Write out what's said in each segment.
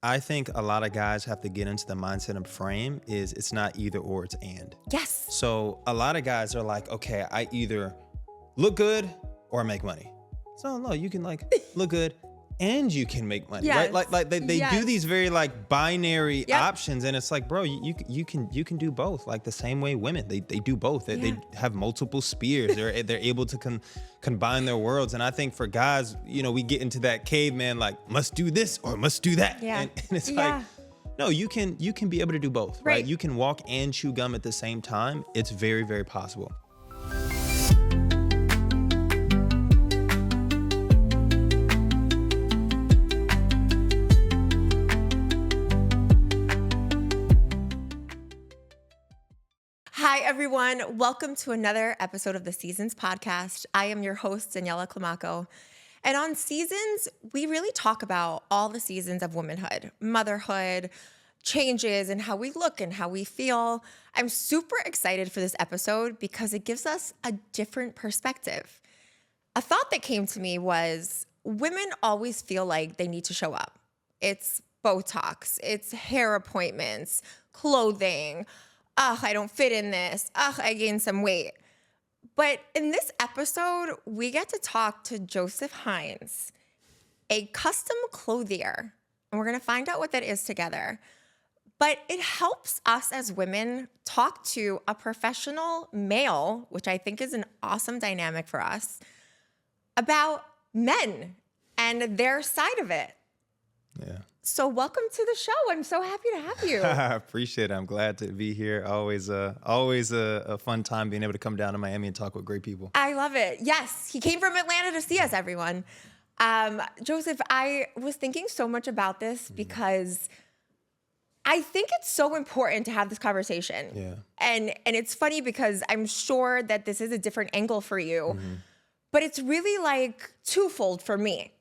I think a lot of guys have to get into the mindset and frame is it's not either or, it's and. Yes. So a lot of guys are like, okay, I either look good or make money. So no, you can like look good and you can make money, Yes. right? Like they Yes. do these very like binary Yep. options, and it's like, bro, you can do both. Like the same way women, they do both. They have multiple spears. They're able to combine their worlds. And I think for guys, we get into that caveman like must do this or must do that, Yeah. and it's Yeah. like, no, you can be able to do both, right? You can walk and chew gum at the same time. It's very, very possible. Hi, everyone. Welcome to another episode of the Seasons podcast. I am your host, Daniela Climaco. And on Seasons, we really talk about all the seasons of womanhood, motherhood, changes, and how we look and how we feel. I'm super excited for this episode because it gives us a different perspective. A thought that came to me was women always feel like they need to show up. It's Botox, it's hair appointments, clothing. Ugh, I don't fit in this. Ugh, I gained some weight. But in this episode, we get to talk to Joseph Hines, a custom clothier, and we're going to find out what that is together. But it helps us as women talk to a professional male, which I think is an awesome dynamic for us, about men and their side of it. Yeah. So welcome to the show. I'm so happy to have you. I appreciate it. I'm glad to be here. Always a fun time being able to come down to Miami and talk with great people. I love it. Yes, he came from Atlanta to see us, everyone. Joseph, I was thinking so much about this because I think it's so important to have this conversation. Yeah. And it's funny because I'm sure that this is a different angle for you, but it's really like twofold for me.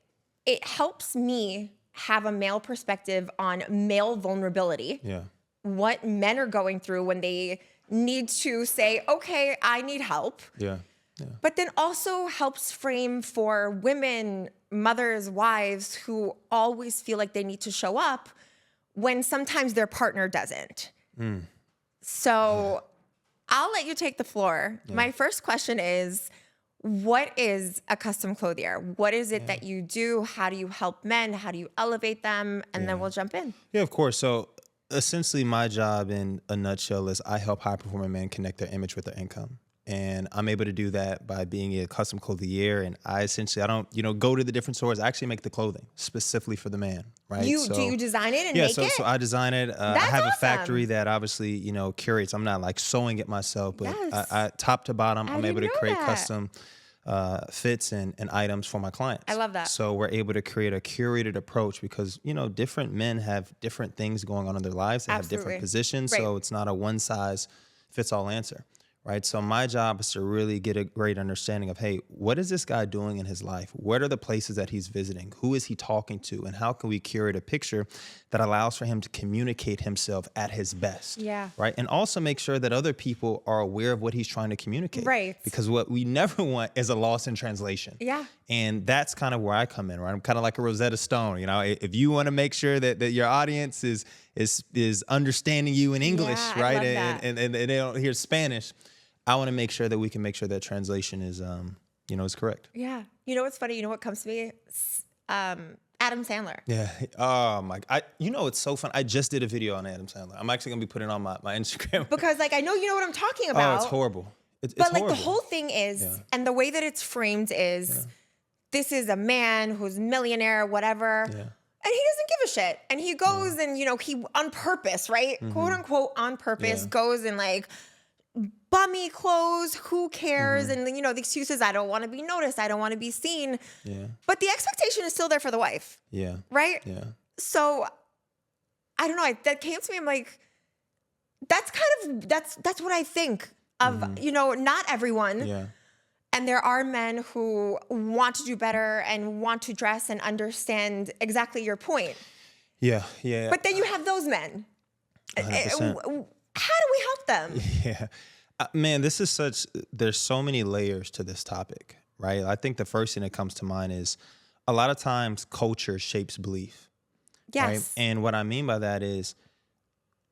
It helps me have a male perspective on male vulnerability. Yeah. What men are going through when they need to say, okay, I need help. Yeah. Yeah. But then also helps frame for women, mothers, wives who always feel like they need to show up when sometimes their partner doesn't. So I'll let you take the floor. Yeah. My first question is, what is a custom clothier? What is it that you do? How do you help men? How do you elevate them? And then we'll jump in. Yeah, of course. So essentially my job in a nutshell is I help high performing men connect their image with their income. And I'm able to do that by being a custom clothier. And I don't, go to the different stores. I actually make the clothing specifically for the man, right? Do you design it and make it? So I design it. I have a awesome. factory that obviously, curates. I'm not like sewing it myself, but Yes. I top to bottom, I'm able to didn't know create that. custom fits and items for my clients. I love that. So we're able to create a curated approach because, different men have different things going on in their lives. They have Absolutely. different positions. Right. So it's not a one size fits all answer. Right. So my job is to really get a great understanding of, hey, what is this guy doing in his life? What are the places that he's visiting? Who is he talking to? And how can we curate a picture that allows for him to communicate himself at his best? Yeah. Right. And also make sure that other people are aware of what he's trying to communicate. Right. Because what we never want is a loss in translation. Yeah. And that's kind of where I come in, right? I'm kind of like a Rosetta Stone. If you want to make sure that your audience is understanding you in English, Yeah, I right? love that. And they don't hear Spanish. I want to make sure that we can make sure that translation is, is correct. Yeah. You know what's funny? You know what comes to me? Adam Sandler. Yeah. Oh my. It's so fun. I just did a video on Adam Sandler. I'm actually gonna be putting it on my Instagram. Because I know you know what I'm talking about. Oh, it's horrible. It's But horrible. the whole thing is, and the way that it's framed is, this is a man who's millionaire, whatever. Yeah. And he doesn't give a shit. And he goes and, he on purpose, right? Quote unquote on purpose, goes and like bummy clothes, who cares? And the excuse is, I don't want to be noticed. I don't want to be seen. Yeah. But the expectation is still there for the wife. Yeah. Right? Yeah. So I don't know. That came to me. I'm like, that's what I think of, not everyone. Yeah. And there are men who want to do better and want to dress and understand exactly your point. Yeah. Yeah. But then you have those men. 100%. How do we help them? Yeah. Man, there's so many layers to this topic, right? I think the first thing that comes to mind is a lot of times culture shapes belief. Right. Yes. And what I mean by that is,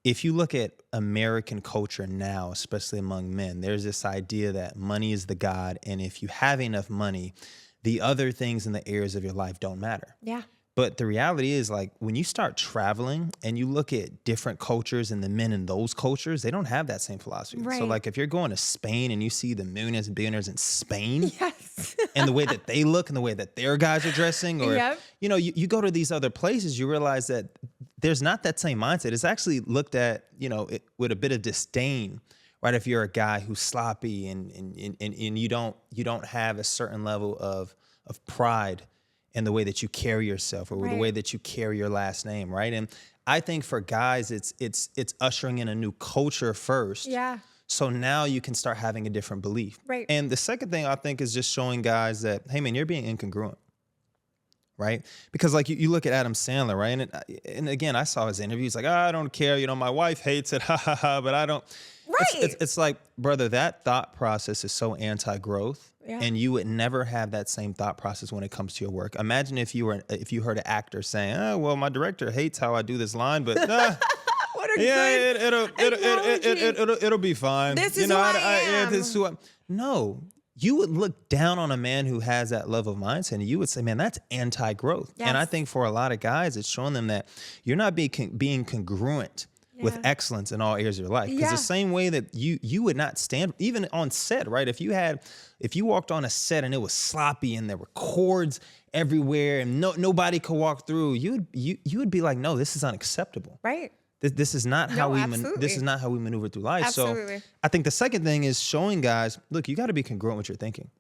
if you look at American culture now, especially among men, there's this idea that money is the God. And if you have enough money, the other things in the areas of your life don't matter. Yeah. But the reality is, like, when you start traveling and you look at different cultures and the men in those cultures, they don't have that same philosophy. Right. So, like, if you're going to Spain and you see the millionaires and billionaires in Spain Yes. and the way that they look and the way that their guys are dressing, or, Yep. you go to these other places, you realize that there's not that same mindset. It's actually looked at, with a bit of disdain, right? If you're a guy who's sloppy and you don't have a certain level of pride in the way that you carry yourself, or the Right. way that you carry your last name, right? And I think for guys, it's ushering in a new culture first. Yeah. So now you can start having a different belief. Right. And the second thing I think is just showing guys that, hey man, you're being incongruent, right? Because like you look at Adam Sandler, right? And again, I saw his interviews, like, I don't care, my wife hates it, ha ha ha, but I don't. Right. It's like, brother, that thought process is so anti-growth. Yeah. And you would never have that same thought process when it comes to your work. Imagine if you heard an actor saying, "Oh, well, my director hates how I do this line, but What a yeah, good it'll be fine." This is who I am. This is who No, you would look down on a man who has that level of mindset, and you would say, "Man, that's anti-growth." Yes. And I think for a lot of guys, it's showing them that you're not being congruent with Yeah. excellence in all areas of your life. Because Yeah. the same way that you would not stand, even on set, right? If you walked on a set and it was sloppy and there were cords everywhere and nobody could walk through, you would be like, no, this is unacceptable. Right. This is not how absolutely. this is not how we maneuver through life. Absolutely. So I think the second thing is showing guys, look, you got to be congruent with your thinking,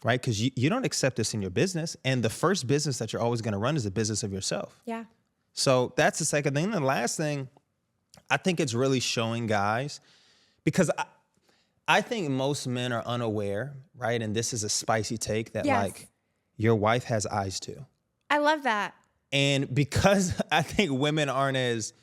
right? Because you don't accept this in your business, and the first business that you're always going to run is the business of yourself. Yeah. So that's the second thing. And the last thing, I think it's really showing guys, because I think most men are unaware, right? And this is a spicy take, that Yes. like your wife has eyes too. I love that. And because I think women aren't as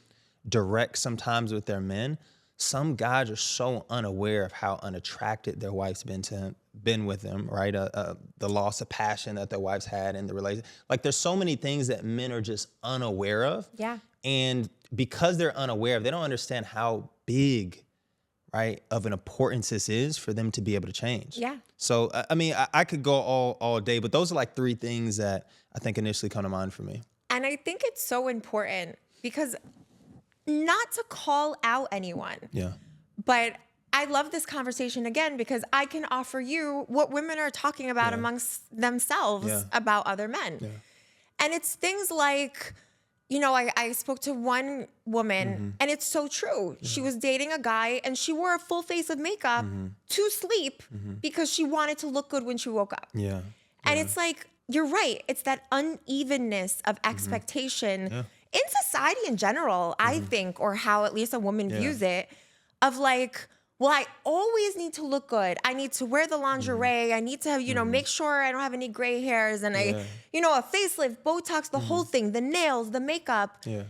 direct sometimes with their men, some guys are so unaware of how unattracted their wife's been with them, right? The loss of passion that their wives had in the relationship. Like, there's so many things that men are just unaware of. Yeah. And because they're unaware of, they don't understand how big, right, of an importance this is for them to be able to change. Yeah. So, I mean, I could go all day, but those are like three things that I think initially come to mind for me. And I think it's so important, because not to call out anyone, Yeah. but I love this conversation again, because I can offer you what women are talking about Yeah. amongst themselves Yeah. about other men. Yeah. And it's things like, I spoke to one woman, and it's so true. She was dating a guy, and she wore a full face of makeup to sleep because she wanted to look good when she woke up. Yeah. And it's like, you're right. It's that unevenness of expectation in society in general, I think, or how at least a woman views it, of like, well, I always need to look good. I need to wear the lingerie. I need to have, make sure I don't have any gray hairs. And a facelift, Botox, the whole thing, the nails, the makeup. Yeah.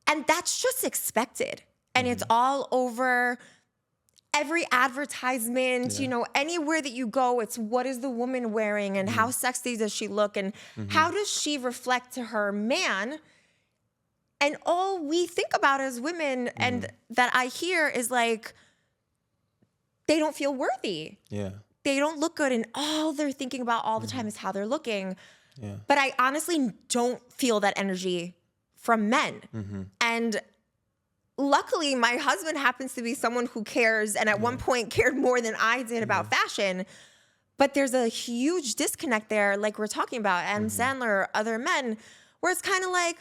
And that's just expected. And it's all over every advertisement, anywhere that you go, it's what is the woman wearing and how sexy does she look and how does she reflect to her man? And all we think about as women and that I hear is like, they don't feel worthy. Yeah. They don't look good. And all they're thinking about all the time is how they're looking. Yeah. But I honestly don't feel that energy from men. And luckily, my husband happens to be someone who cares, and at one point cared more than I did about fashion. But there's a huge disconnect there, like we're talking about, Adam Sandler, other men, where it's kind of like,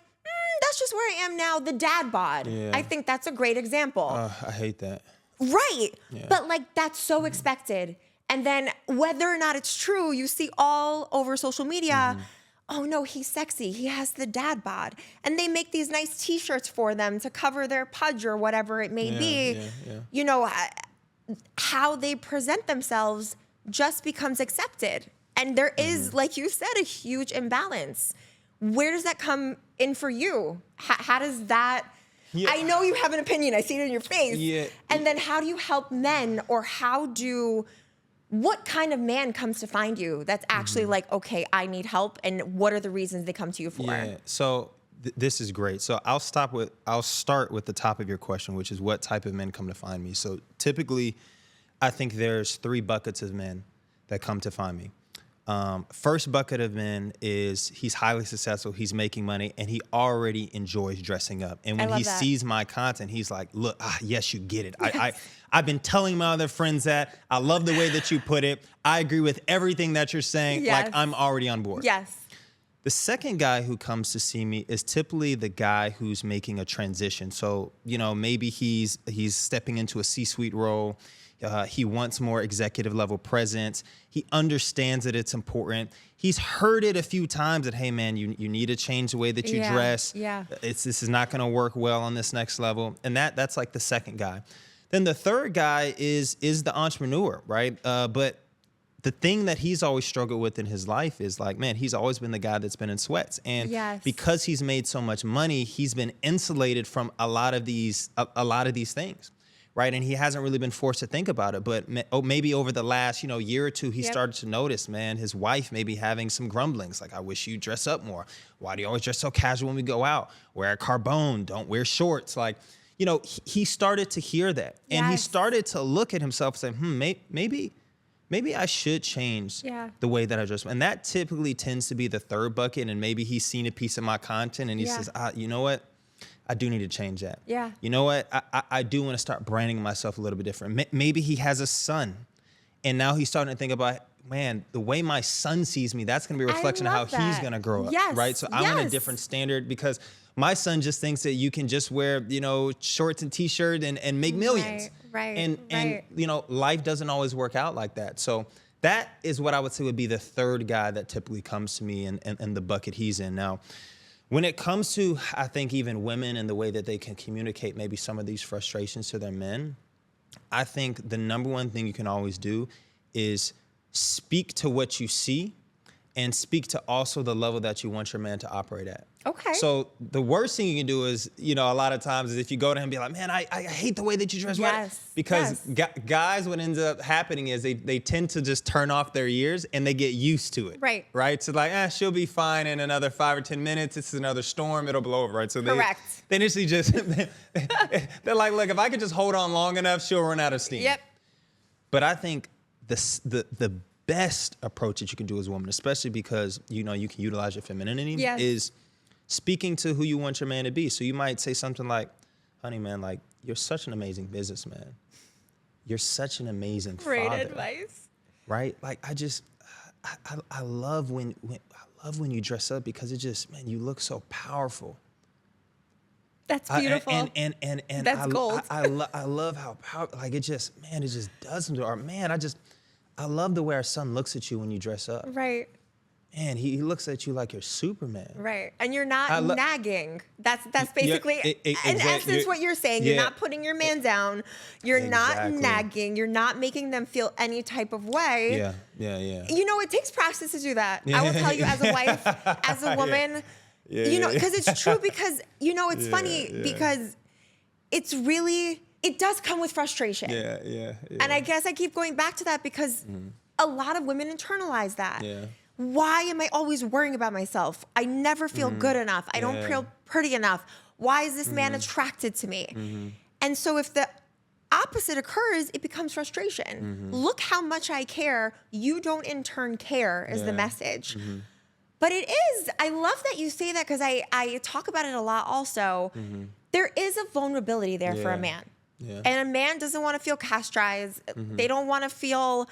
that's just where I am now, the dad bod. Yeah. I think that's a great example. I hate that. Right. But like, that's so expected. And then whether or not it's true, you see all over social media, oh no, he's sexy. He has the dad bod. And they make these nice t-shirts for them to cover their pudge or whatever it may be. How they present themselves just becomes accepted. And there is, like you said, a huge imbalance. Where does that come in for you? How does that... Yeah. I know you have an opinion. I see it in your face. Yeah. And then how do you help men, or what kind of man comes to find you that's actually like, okay, I need help, and what are the reasons they come to you for? Yeah. So This is great. So I'll start with the top of your question, which is what type of men come to find me. So typically, I think there's 3 buckets of men that come to find me. First bucket of men is he's highly successful, he's making money, and he already enjoys dressing up. And when he sees my content, he's like, look, yes, you get it. Yes. I've been telling my other friends that. I love the way that you put it. I agree with everything that you're saying. Yes. Like, I'm already on board. Yes. The second guy who comes to see me is typically the guy who's making a transition. So, maybe he's stepping into a C-suite role. He wants more executive level presence. He understands that it's important. He's heard it a few times that, hey man, you need to change the way that you dress. Yeah. This is not going to work well on this next level. And that's like the second guy. Then the third guy is the entrepreneur, right? But the thing that he's always struggled with in his life is like, man, he's always been the guy that's been in sweats. And because he's made so much money, he's been insulated from a lot of these things, right? And he hasn't really been forced to think about it. But maybe over the last, year or two, he started to notice, man, his wife may be having some grumblings. Like, I wish you dress up more. Why do you always dress so casual when we go out? Wear a carbone, don't wear shorts. Like, he started to hear that. And he started to look at himself and say, maybe I should change the way that I dress. And that typically tends to be the third bucket. And maybe he's seen a piece of my content and he says, you know what? I do need to change that. Yeah. You know what? I do want to start branding myself a little bit different. Maybe he has a son and now he's starting to think about, man, the way my son sees me, that's going to be a reflection of how he's going to grow up. Yes. Right. So I want a different standard because my son just thinks that you can just wear, shorts and t-shirt and make millions. Right. And life doesn't always work out like that. So that is what I would say would be the third guy that typically comes to me and the bucket he's in. Now, when it comes to, I think, even women and the way that they can communicate maybe some of these frustrations to their men, I think the number one thing you can always do is speak to what you see and speak to also the level that you want your man to operate at. Okay. So the worst thing you can do is, a lot of times is if you go to him and be like, man, I hate the way that you dress. Yes. Because guys, what ends up happening is they tend to just turn off their ears and they get used to it. Right. Right. So like, she'll be fine in another 5 or 10 minutes. This is another storm. It'll blow over. Right. So Correct. They initially just, they're like, look, if I could just hold on long enough, she'll run out of steam. Yep. But I think the best approach that you can do as a woman, especially because, you can utilize your femininity, is speaking to who you want your man to be. So you might say something like, honey, man, like, you're such an amazing businessman. You're such an amazing father. Great advice. Right? Like, I love when you dress up because it just, man, you look so powerful. That's beautiful. And that's gold. I love how powerful, like, it just does something. Or, man, I love the way our son looks at you when you dress up. Right. Man, he looks at you like you're Superman. Right. And you're not nagging. That's basically, in essence, what you're saying. You're not putting your man down. You're not nagging. You're not making them feel any type of way. Yeah. It takes practice to do that. I will tell you, as a wife, as a woman, because it's true, because, it's funny because it does come with frustration. Yeah. And I guess I keep going back to that because a lot of women internalize that. Yeah. Why am I always worrying about myself? I never feel good enough. I don't feel pretty enough. Why is this man attracted to me? And so if the opposite occurs, it becomes frustration. Look how much I care. You don't in turn care is the message. But it is. I love that you say that because I talk about it a lot also. There is a vulnerability there for a man. Yeah. And a man doesn't want to feel castrized. They don't want to feel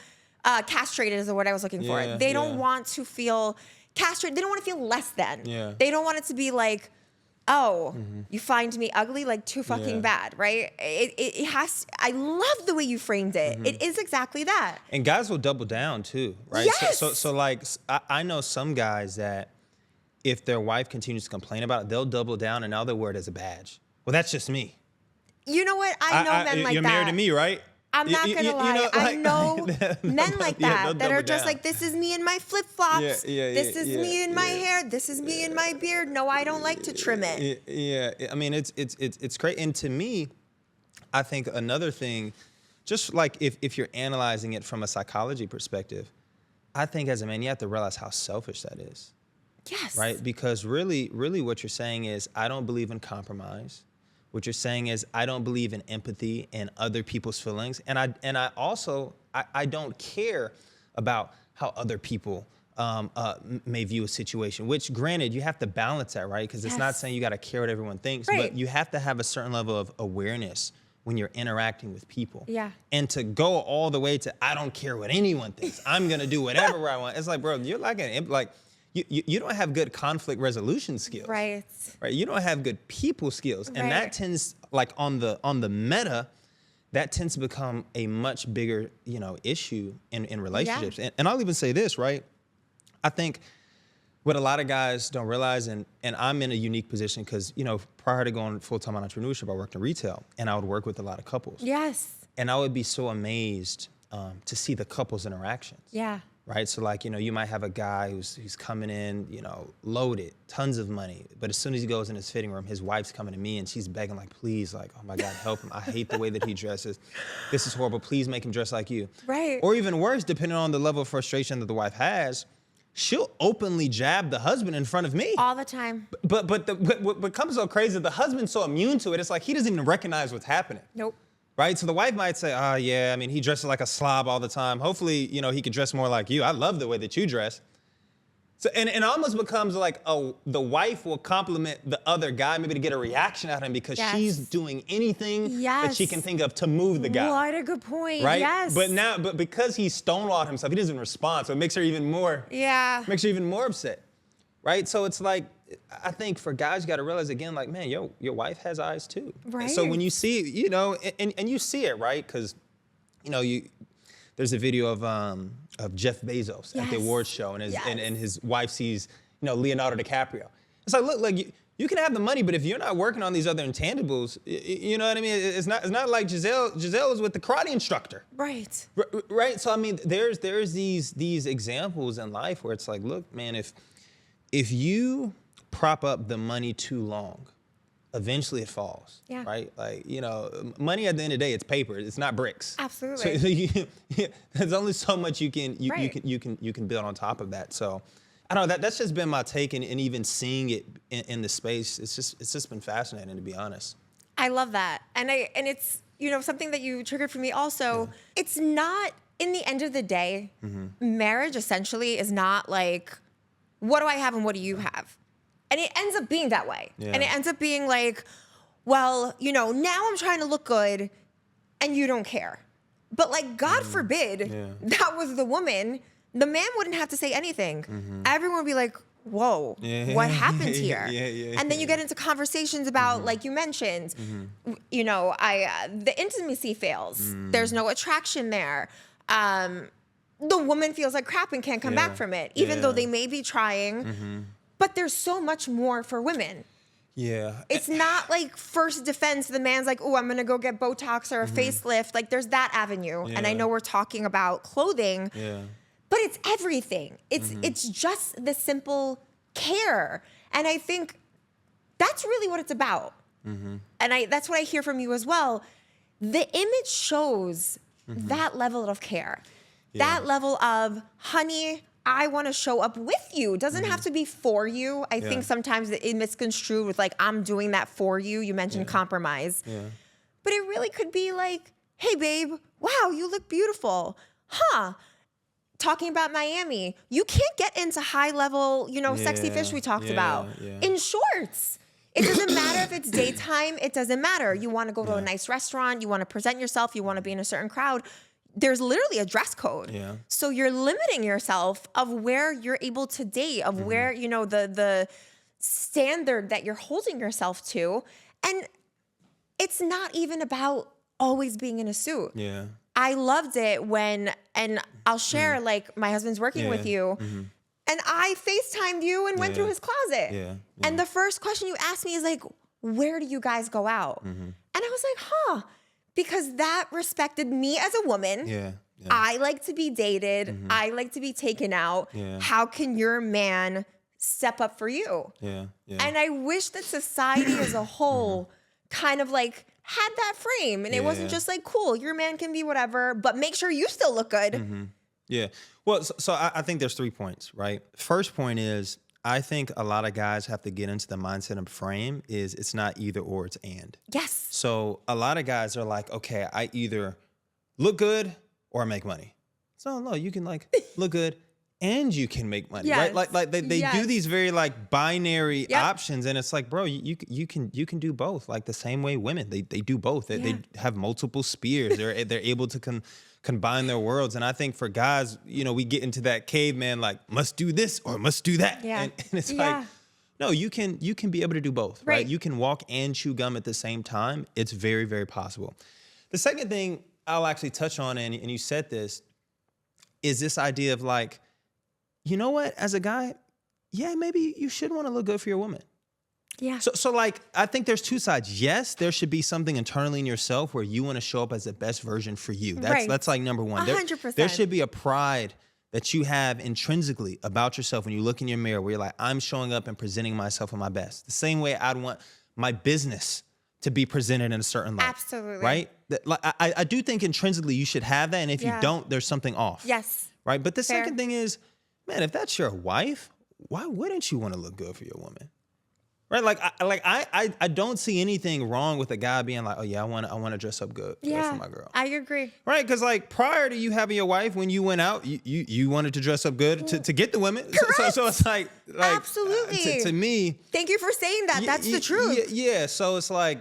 castrated is the word I was looking for. They don't want to feel castrated. They don't want to feel less than. They don't want it to be like, oh, you find me ugly, like too fucking bad, right? It has, I love the way you framed it. It is exactly that. And guys will double down too, right? Yes. So like, I know some guys that if their wife continues to complain about it, they'll double down and now they'll wear it as a badge. Well, that's just me. You know what? I know men like you're that. You're married to me, right? I'm not going to lie. I know men like that that are just like, this is me in my flip-flops. This is me in my hair. This is me in my beard. No, I don't like to trim it. Yeah. I mean, it's great. And to me, I think another thing, just like if you're analyzing it from a psychology perspective, I think as a man, you have to realize how selfish that is. Yes. right? Because really what you're saying is, I don't believe in compromise. What you're saying is, I don't believe in empathy and other people's feelings. And I also don't care about how other people may view a situation, which granted, you have to balance that, right? Because it's not Yes. saying you got to care what everyone thinks, Right. but you have to have a certain level of awareness when you're interacting with people. Yeah. And to go all the way to, I don't care what anyone thinks, I'm going to do whatever I want. It's like, bro, you're like you don't have good conflict resolution skills. Right. Right. You don't have good people skills. And Right. that tends, like on the meta, that tends to become a much bigger, issue in relationships. Yeah. And I'll even say this, right? I think what a lot of guys don't realize, and I'm in a unique position because, prior to going full-time on entrepreneurship, I worked in retail and I would work with a lot of couples. Yes. And I would be so amazed to see the couples' interactions. Yeah. Right. So like, you might have a guy who's coming in, loaded, tons of money. But as soon as he goes in his fitting room, his wife's coming to me and she's begging, like, please, like, oh my God, help him. I hate the way that he dresses. This is horrible. Please make him dress like you. Right. Or even worse, depending on the level of frustration that the wife has, she'll openly jab the husband in front of me. All the time. But what becomes so crazy, the husband's so immune to it, it's like he doesn't even recognize what's happening. Nope. Right? So the wife might say, oh, yeah, I mean, he dresses like a slob all the time. Hopefully, he could dress more like you. I love the way that you dress. So, and it almost becomes like, the wife will compliment the other guy, maybe to get a reaction out of him because Yes. she's doing anything that she Yes. can think of to move the guy. What a good point. Right? Yes. But because he's stonewalled himself, he doesn't respond. So it makes her even more Yeah. upset. Right? So it's like, I think for guys, you got to realize again, like, man, your wife has eyes too. Right. So when you see, and you see it, right? Because, there's a video of Jeff Bezos at the Yes. awards show, and Yes. his wife sees, Leonardo DiCaprio. It's like, look, like you can have the money, but if you're not working on these other intangibles, you know what I mean? It's not like Giselle is with the karate instructor. Right. Right. So I mean, there's these examples in life where it's like, look, man, if you prop up the money too long, eventually it falls. Yeah. Right. Like, money at the end of the day, it's paper. It's not bricks. Absolutely. So there's only so much you can Right. you can build on top of that. So I don't know, that's just been my take, and even seeing it in the space, it's just been fascinating, to be honest. I love that. And it's, something that you triggered for me also. Yeah. It's not, in the end of the day, marriage essentially is not like, what do I have and what do you have? And it ends up being that way. Yeah. And it ends up being like, well, now I'm trying to look good and you don't care. But like, God forbid that was the woman, the man wouldn't have to say anything. Everyone would be like, whoa, what happened here? And then you get into conversations about, like you mentioned, the intimacy fails. There's no attraction there. The woman feels like crap and can't come back from it, even though they may be trying. But there's so much more for women. Yeah. It's not like first defense, the man's like, oh, I'm going to go get Botox or a facelift. Like, there's that avenue. And I know we're talking about clothing, but it's everything. It's just the simple care. And I think that's really what it's about. And that's what I hear from you as well. The image shows that level of care, that level of, honey, I want to show up with you. It doesn't have to be for you. I think sometimes it misconstrued with like, I'm doing that for you. You mentioned compromise. But it really could be like, hey, babe, wow, you look beautiful. Huh? Talking about Miami. You can't get into high level, sexy fish we talked about in shorts. It doesn't matter if it's daytime. It doesn't matter. You want to go to a nice restaurant. You want to present yourself. You want to be in a certain crowd. There's literally a dress code. So you're limiting yourself of where you're able to date, of where, the standard that you're holding yourself to. And it's not even about always being in a suit. I loved it when, and I'll share, like, my husband's working with you, and I FaceTimed you and went through his closet. And the first question you asked me is like, where do you guys go out? And I was like, huh. Because that respected me as a woman. I like to be dated. I like to be taken out. How can your man step up for you? And I wish that society as a whole kind of like had that frame. And it wasn't just like, cool, your man can be whatever, but make sure you still look good. Yeah. Well, so I think there's 3 points, right? First point is, I think a lot of guys have to get into the mindset and frame is it's not either or, it's and. Yes. So a lot of guys are like, okay, I either look good or make money. So no, you can like look good and you can make money, right? Yes. Like they do Yes. these very like binary Yep. options, and it's like, bro, you can do both. Like the same way women, they do both. They have multiple spears. They're able to combine their worlds. And I think for guys, we get into that caveman like must do this or must do that, Yeah. and it's Yeah. like, no, you can be able to do both, right? Right. You can walk and chew gum at the same time. It's very, very possible. The second thing I'll actually touch on, and you said this, is this idea of like, you know what, as a guy, yeah, maybe you should want to look good for your woman. Yeah. So like, I think there's two sides. Yes, there should be something internally in yourself where you want to show up as the best version for you. Right. That's like number one. 100%. There should be a pride that you have intrinsically about yourself when you look in your mirror where you're like, I'm showing up and presenting myself at my best. The same way I'd want my business to be presented in a certain light. Absolutely. Right? I do think intrinsically you should have that. And if you don't, there's something off. Yes. Right? But the Fair. second thing is, man, if that's your wife, why wouldn't you want to look good for your woman? Right? Like I don't see anything wrong with a guy being like, oh yeah, I want to dress up good for my girl. I agree. Right? Because like prior to you having your wife, when you went out, you wanted to dress up good to get the women. So it's like Absolutely. To me. Thank you for saying that. That's the truth. Yeah. So it's like,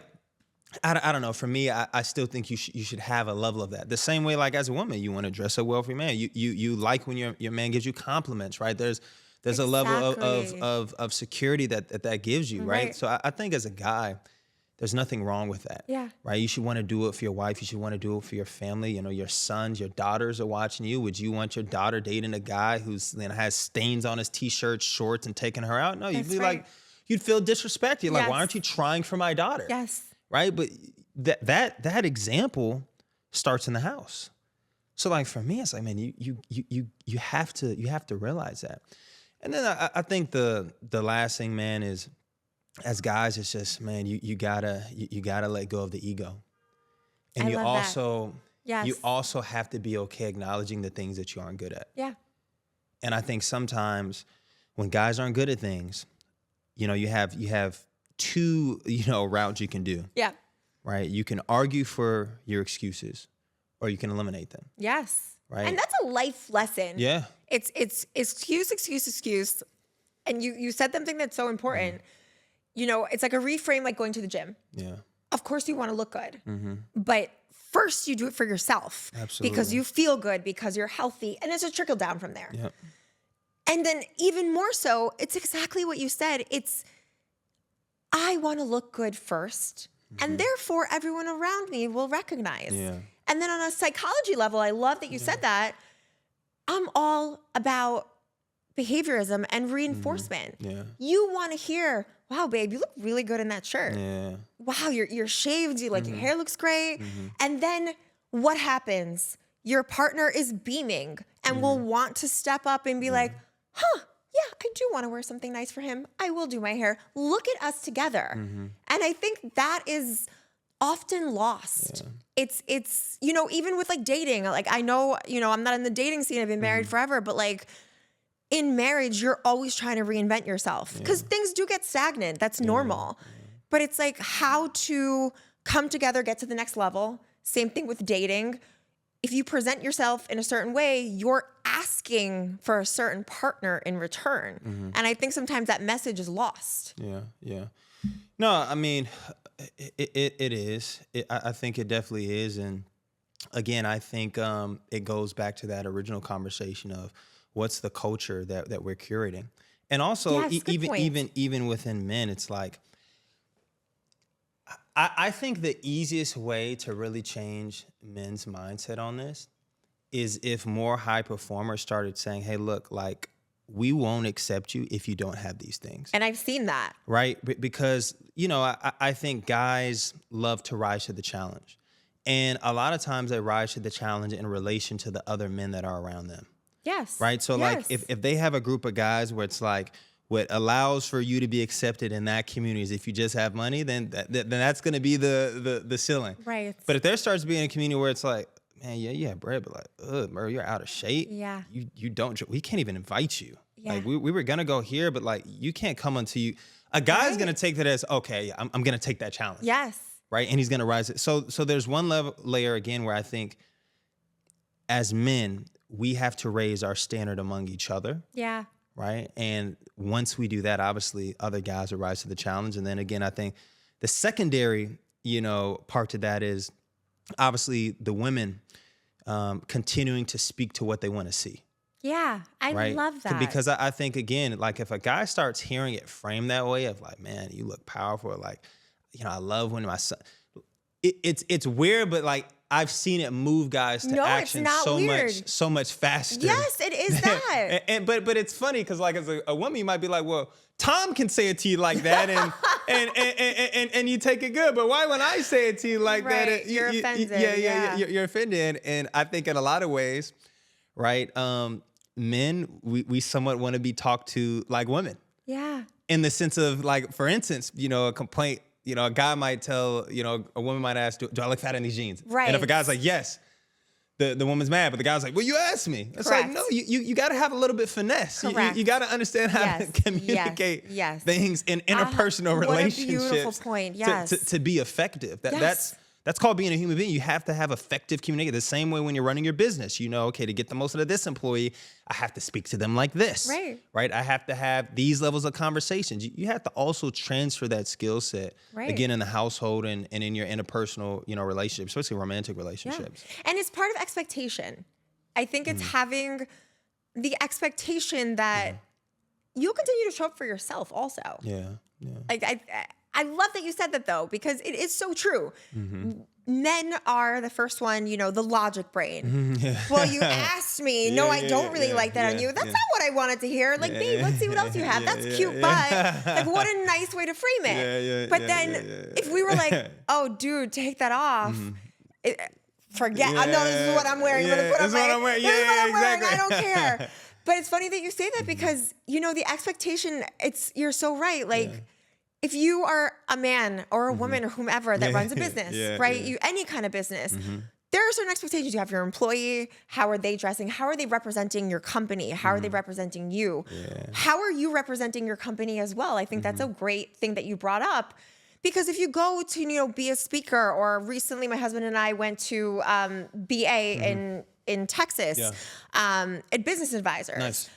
I don't know. For me, I still think you should have a level of that. The same way, like as a woman, you want to dress up well for your man. You like when your man gives you compliments, right? There's a level of security that gives you, right? So I think as a guy, there's nothing wrong with that. Yeah. Right? You should want to do it for your wife. You should want to do it for your family. Your sons, your daughters are watching you. Would you want your daughter dating a guy who's has stains on his t-shirts, shorts, and taking her out? No, you'd be like, you'd feel disrespected. You're like, why aren't you trying for my daughter? Yes. Right? But that example starts in the house. So like for me, it's like, man, you have to realize that. And then I think the last thing, man, is as guys, it's just, man, you gotta let go of the ego. And you also have to be okay acknowledging the things that you aren't good at. Yeah. And I think sometimes when guys aren't good at things, you have two, routes you can do. Yeah. Right? You can argue for your excuses or you can eliminate them. Yes. Right. And that's a life lesson. Yeah. It's excuse. And you said something that's so important. It's like a reframe, like going to the gym. Yeah. Of course you want to look good, but first you do it for yourself. Absolutely. Because you feel good, because you're healthy, and it's a trickle down from there. Yep. And then even more so, it's exactly what you said. It's, I want to look good first, and therefore everyone around me will recognize. Yeah. And then on a psychology level, I love that you said that. I'm all about behaviorism and reinforcement. Yeah. You want to hear, wow, babe, you look really good in that shirt. Yeah. Wow, you're shaved. Your hair looks great. And then what happens? Your partner is beaming and will want to step up and be like, huh, yeah, I do want to wear something nice for him. I will do my hair. Look at us together. And I think that is often lost. Yeah. It's even with like dating, like I know, I'm not in the dating scene. I've been married forever, but like in marriage, you're always trying to reinvent yourself because things do get stagnant. That's normal. But it's like how to come together, get to the next level. Same thing with dating. If you present yourself in a certain way, you're asking for a certain partner in return. And I think sometimes that message is lost. Yeah. No, I mean, it is. I think it definitely is. And again, I think it goes back to that original conversation of what's the culture that we're curating. And also, even within men, it's like, I think the easiest way to really change men's mindset on this is if more high performers started saying, hey, look, like, we won't accept you if you don't have these things. And I've seen that. Right? Because, I think guys love to rise to the challenge. And a lot of times they rise to the challenge in relation to the other men that are around them. Yes. Right? So like if they have a group of guys where it's like, what allows for you to be accepted in that community is if you just have money, then that's going to be the ceiling. Right. But if there starts being a community where it's like, man, yeah, you have bread, but like, bro, you're out of shape. Yeah. You don't, we can't even invite you. Yeah. Like we were gonna go here, but like you can't come until you. A guy's gonna take that as okay. I'm gonna take that challenge. Yes. Right, and he's gonna rise it. So there's one layer again where I think as men we have to raise our standard among each other. Yeah. Right, and once we do that, obviously other guys will rise to the challenge. And then again, I think the secondary, part to that is obviously the women continuing to speak to what they want to see. Yeah, I Right? love that. Because I think, again, like if a guy starts hearing it framed that way of like, man, you look powerful. Like, I love when my son, it's weird, but like I've seen it move guys to action so much faster. Yes, it is that. But it's funny because like as a woman, you might be like, well, Tom can say it to you like that and you take it good. But why when I say it to you like that? You're offended. You're offended. And I think in a lot of ways, right, men, we somewhat want to be talked to like women. Yeah. In the sense of like, for instance, a complaint, a guy might tell, a woman might ask, do I look fat in these jeans? Right. And if a guy's like, yes, the woman's mad, but the guy's like, well, you asked me. It's Correct. like, no, you got to have a little bit finesse. Correct. You got to understand how to communicate things in interpersonal relationships. What a beautiful point. Yes. To be effective. That's called being a human being. You have to have effective communication. The same way when you're running your business, okay, to get the most out of this employee, I have to speak to them like this. Right. I have to have these levels of conversations. You have to also transfer that skill set, again, in the household and in your interpersonal, relationships, especially romantic relationships. Yeah. And it's part of expectation. I think it's having the expectation that you'll continue to show up for yourself also. Yeah. I love that you said that though, because it is so true. Men are the first one, the logic brain. Well, you asked me. No, I don't really like that on you. That's not what I wanted to hear. Like, babe, let's see what else you have. That's cute, but like, what a nice way to frame it. But then if we were like, oh, dude, take that off. Forget. I know this is what I'm wearing. You're gonna put on this is what I'm wearing. This is what I'm wearing. I don't care. But it's funny that you say that because the expectation. You're so right. Like. If you are a man or a woman or whomever that runs a business, right? You any kind of business, there are certain expectations. You have your employee. How are they dressing? How are they representing your company? How are they representing you? How are you representing your company as well? I think that's a great thing that you brought up. Because if you go to be a speaker, or recently my husband and I went to BA in Texas at Business Advisors. Nice.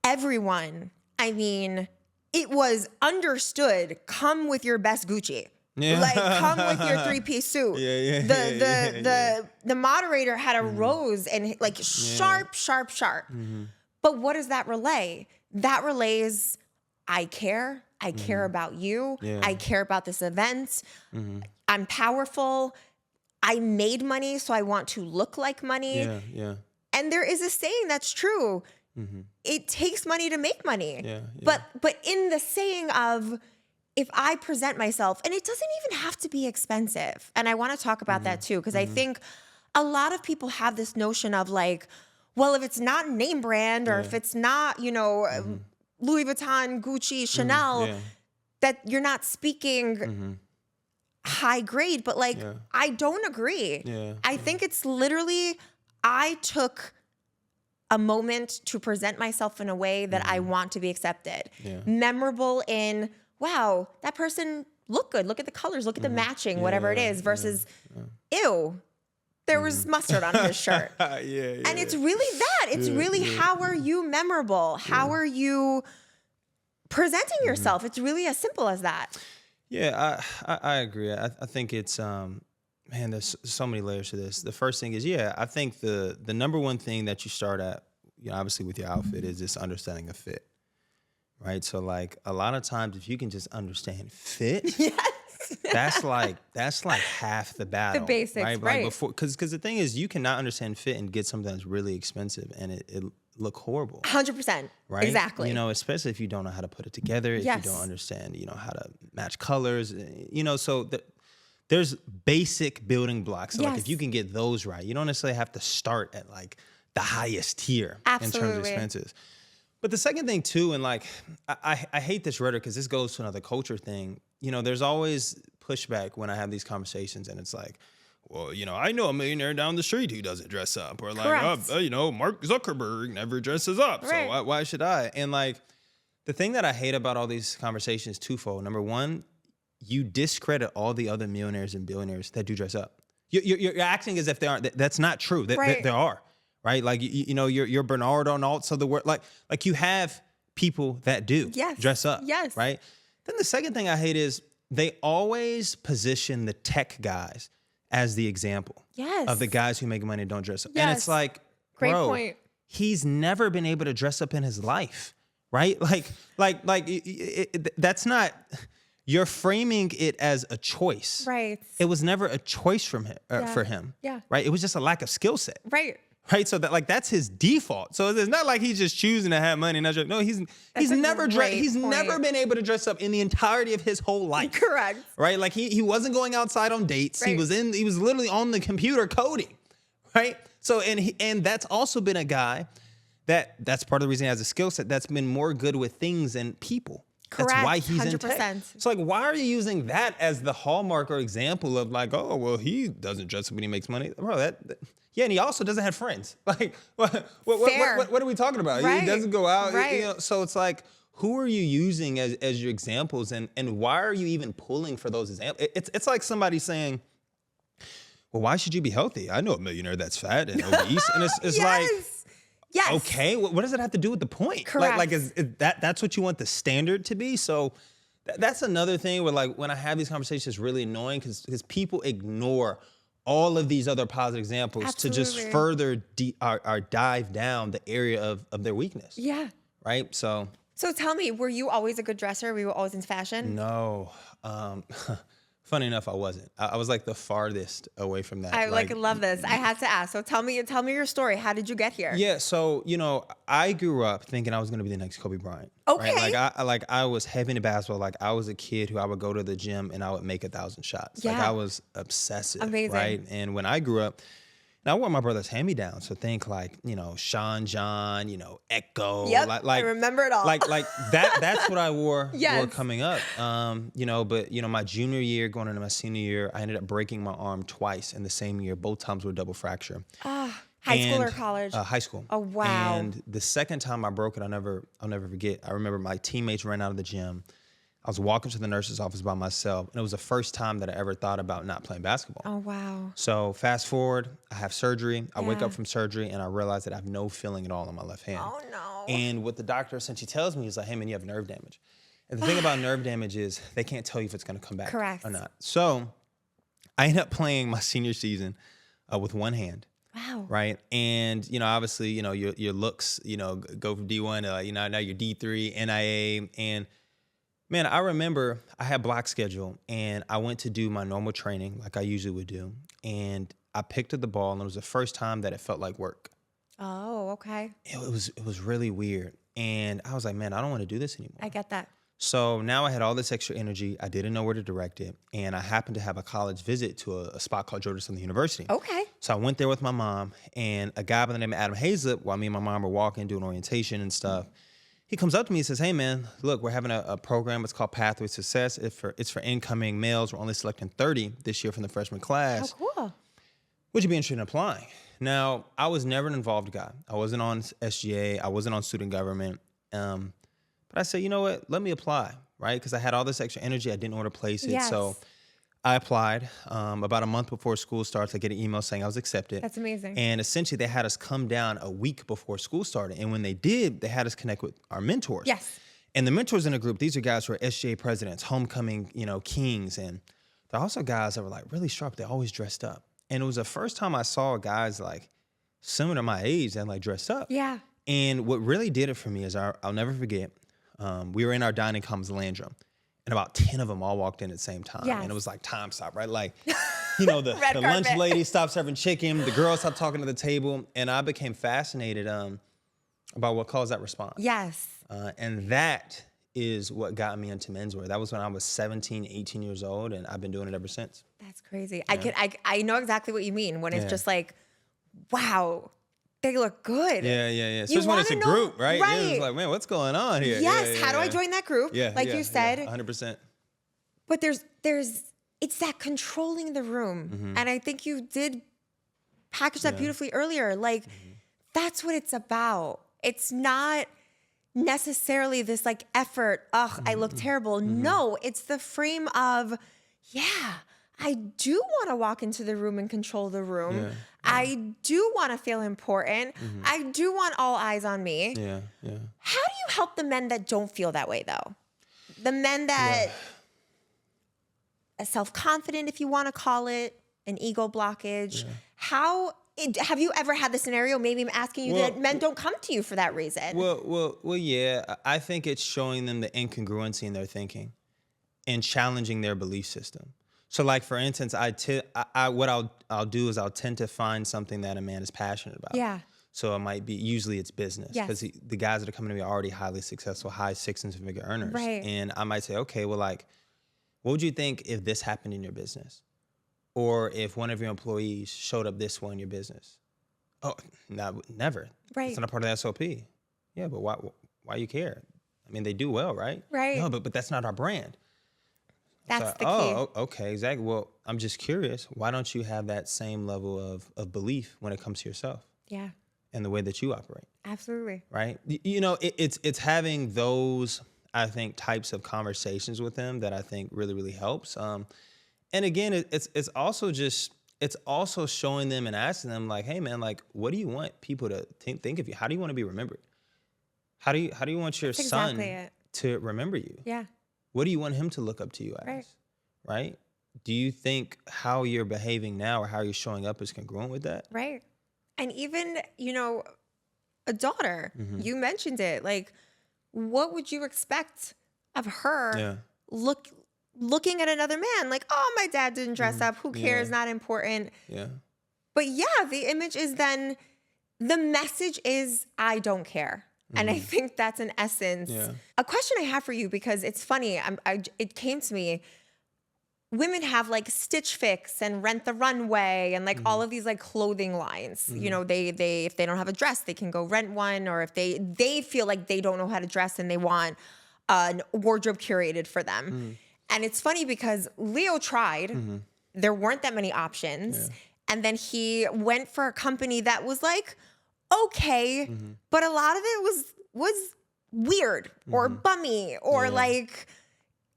Everyone, it was understood. Come with your best Gucci. Like come with your 3-piece suit. The moderator had a rose and like sharp. But what does that relay? That relays, I care. I care about you. I care about this event. I'm powerful. I made money, so I want to look like money. And there is a saying that's true. It takes money to make money. But in the saying of, if I present myself, and it doesn't even have to be expensive. And I want to talk about that too, because I think a lot of people have this notion of like, well, if it's not name brand or if it's not, Louis Vuitton, Gucci, Chanel, that you're not speaking high grade. But like, I don't agree. I think it's literally, I took a moment to present myself in a way that I want to be accepted. Memorable in, wow, that person looked good. Look at the colors. Look at the matching, whatever it is, versus, ew, there was mustard on his shirt. And it's really that. It's really how are you memorable? How are you presenting yourself? It's really as simple as that. Yeah, I agree. I think it's... Man, there's so many layers to this. The first thing is, I think the number one thing that you start at, obviously with your outfit, is this understanding of fit, right? So like a lot of times, if you can just understand fit, that's like half the battle. The basics, right? Like before, because the thing is, you cannot understand fit and get something that's really expensive and it look horrible. 100%. Right? Exactly. Especially if you don't know how to put it together, if you don't understand, how to match colors, so there's basic building blocks. So like if you can get those right, you don't necessarily have to start at like the highest tier in terms of expenses. But the second thing too, and like I hate this rhetoric because this goes to another culture thing. There's always pushback when I have these conversations and it's like, well, I know a millionaire down the street who doesn't dress up, or like, Correct. Mark Zuckerberg never dresses up, Right. so why should I? And like, the thing that I hate about all these conversations is twofold. Number one, you discredit all the other millionaires and billionaires that do dress up. You're acting as if they aren't. That's not true. There are, right? Like, you're Bernard Arnault of the world. Like you have people that do dress up. Yes. Right. Then the second thing I hate is they always position the tech guys as the example of the guys who make money and don't dress up. Yes. And it's like, Great bro, point. he's never been able to dress up in his life, right? That's not, you're framing it as a choice. Right. It was never a choice for him, Yeah. right? It was just a lack of skill set. Right. Right, so that's his default. So it's not like he's just choosing to have money and not dress. No, he's never been able to dress up in the entirety of his whole life. Correct. Right, like he wasn't going outside on dates. Right. He was literally on the computer coding. Right, so and that's also been a guy that's part of the reason he has a skill set that's been more good with things than people. Correct. That's why he's 100%. In 100%. tech. So like, why are you using that as the hallmark or example of like, oh well, he doesn't dress up when he makes money, bro? Yeah, and he also doesn't have friends. Like, what are we talking about? Right. He doesn't go out. Right. So it's like, who are you using as your examples, and why are you even pulling for those examples? It's like somebody saying, well, why should you be healthy? I know a millionaire that's fat and obese, and it's like, yes. Okay, what does it have to do with the point? Correct. Like is that's what you want the standard to be? So that's another thing where, like, when I have these conversations, it's really annoying because people ignore all of these other positive examples Absolutely. to just further dive down the area of their weakness. Yeah. Right? So tell me, were you always a good dresser? Were you always into fashion? no. Funny enough, I wasn't. I was like the farthest away from that. I love this. I had to ask. So tell me your story. How did you get here? Yeah, so I grew up thinking I was gonna be the next Kobe Bryant. Okay. Right? I was heavy into basketball. Like, I was a kid who I would go to the gym and I would make 1,000 shots. Like, Yeah. I was obsessive. Amazing. Right. And when I grew up, and I wore my brother's hand-me-down. So think like, Sean John, Echo. Yep. I remember it all. Like that's what I wore Yes. coming up. But my junior year, going into my senior year, I ended up breaking my arm twice in the same year. Both times were double fracture. High school or college? High school. Oh, wow. And the second time I broke it, I'll never forget. I remember my teammates ran out of the gym. I was walking to the nurse's office by myself, and it was the first time that I ever thought about not playing basketball. Oh, wow. So fast forward, I have surgery. I wake Yeah. up from surgery, and I realize that I have no feeling at all in my left hand. Oh, no. And what the doctor essentially tells me is like, hey, man, you have nerve damage. And the thing about nerve damage is they can't tell you if it's going to come back Correct. or not. So I ended up playing my senior season with one hand. Wow. Right. And, obviously, your looks, go from D1 to, now you're D3, NIA. And man, I remember I had block schedule and I went to do my normal training like I usually would do. And I picked up the ball and it was the first time that it felt like work. Oh, okay. It was really weird. And I was like, man, I don't want to do this anymore. I get that. So now I had all this extra energy. I didn't know where to direct it. And I happened to have a college visit to a spot called Georgia Southern University. Okay. So I went there with my mom, and a guy by the name of Adam Hazlett, while me and my mom were walking, doing orientation and stuff, he comes up to me and says, hey, man, look, we're having a program. It's called Pathway Success. It's for incoming males. We're only selecting 30 this year from the freshman class. Oh, cool. Would you be interested in applying? Now, I was never an involved guy. I wasn't on SGA. I wasn't on student government. But I said, you know what? Let me apply, right? Because I had all this extra energy. I didn't know where to place it. Yes. So I applied. About a month before school starts, I get an email saying I was accepted. That's amazing. And essentially, they had us come down a week before school started. And when they did, they had us connect with our mentors. Yes. And the mentors in the group, these are guys who are SGA presidents, homecoming, kings. And they're also guys that were like really sharp. They always dressed up. And it was the first time I saw guys like similar to my age that like dressed up. Yeah. And what really did it for me is I'll never forget, we were in our dining commons landrum, and about 10 of them all walked in at the same time. Yes. And it was like time stop, right? Like, the Red lunch carpet. lady stopped serving chicken, the girls stopped talking to the table, and I became fascinated about what caused that response. Yes. And that is what got me into menswear. That was when I was 17, 18 years old, and I've been doing it ever since. That's crazy. I know exactly what you mean when it's Yeah. just like, wow, they look good. Yeah. Especially when it's a group, right? Right. It's like, man, what's going on here? Yes. Yeah, How do I yeah. join that group? Yeah, like yeah, you said. yeah, 100%. But there's it's that controlling the room. And I think you did package that Yeah. beautifully earlier. Like, that's what it's about. It's not necessarily this like effort, I look terrible. No, it's the frame of, yeah, I do want to walk into the room and control the room. Yeah. I do want to feel important. I do want all eyes on me. Yeah. How do you help the men that don't feel that way though? The men that are self-confident, if you want to call it, an ego blockage. Have you ever had the scenario? Maybe I'm asking you that men don't come to you for that reason. Well, yeah. I think it's showing them the incongruency in their thinking and challenging their belief system. So, like for instance, what I'll do is I'll tend to find something that a man is passionate about. Yeah. So it might be, usually it's business, because the guys that are coming to me are already highly successful, high 6 and 7-figure earners. Right. And I might say, okay, well, like, what would you think if this happened in your business? Or if one of your employees showed up this way in your business? Oh, no, never. Right. It's not a part of the SOP. Yeah, but why you care? I mean, they do well, right? Right. No, but that's not our brand. That's So, the key. oh, okay, exactly. Well, I'm just curious. Why don't you have that same level of belief when it comes to yourself Yeah, and the way that you operate, absolutely. right? You know, it's having those, I think, types of conversations with them that I think really helps. And again, it's also showing them and asking them like, hey man, like, what do you want people to think of you? How do you want to be remembered? How do you want your That's son exactly it. to remember you? Yeah. What do you want him to look up to you as? Right? Do you think how you're behaving now or how you're showing up is congruent with that? Right. And even, a daughter, you mentioned it. Like, what would you expect of her looking at another man? Like, oh, my dad didn't dress up. Who cares? Not important. Yeah. But yeah, the image is then, the message is, I don't care. And I think that's in essence. A question I have for you, because it's funny, it came to me. Women have like Stitch Fix and Rent the Runway and like all of these like clothing lines. You know, they if they don't have a dress, they can go rent one, or if they feel like they don't know how to dress and they want a wardrobe curated for them. And it's funny because Leo tried. There weren't that many options. And then he went for a company that was like, okay, but a lot of it was weird or bummy or like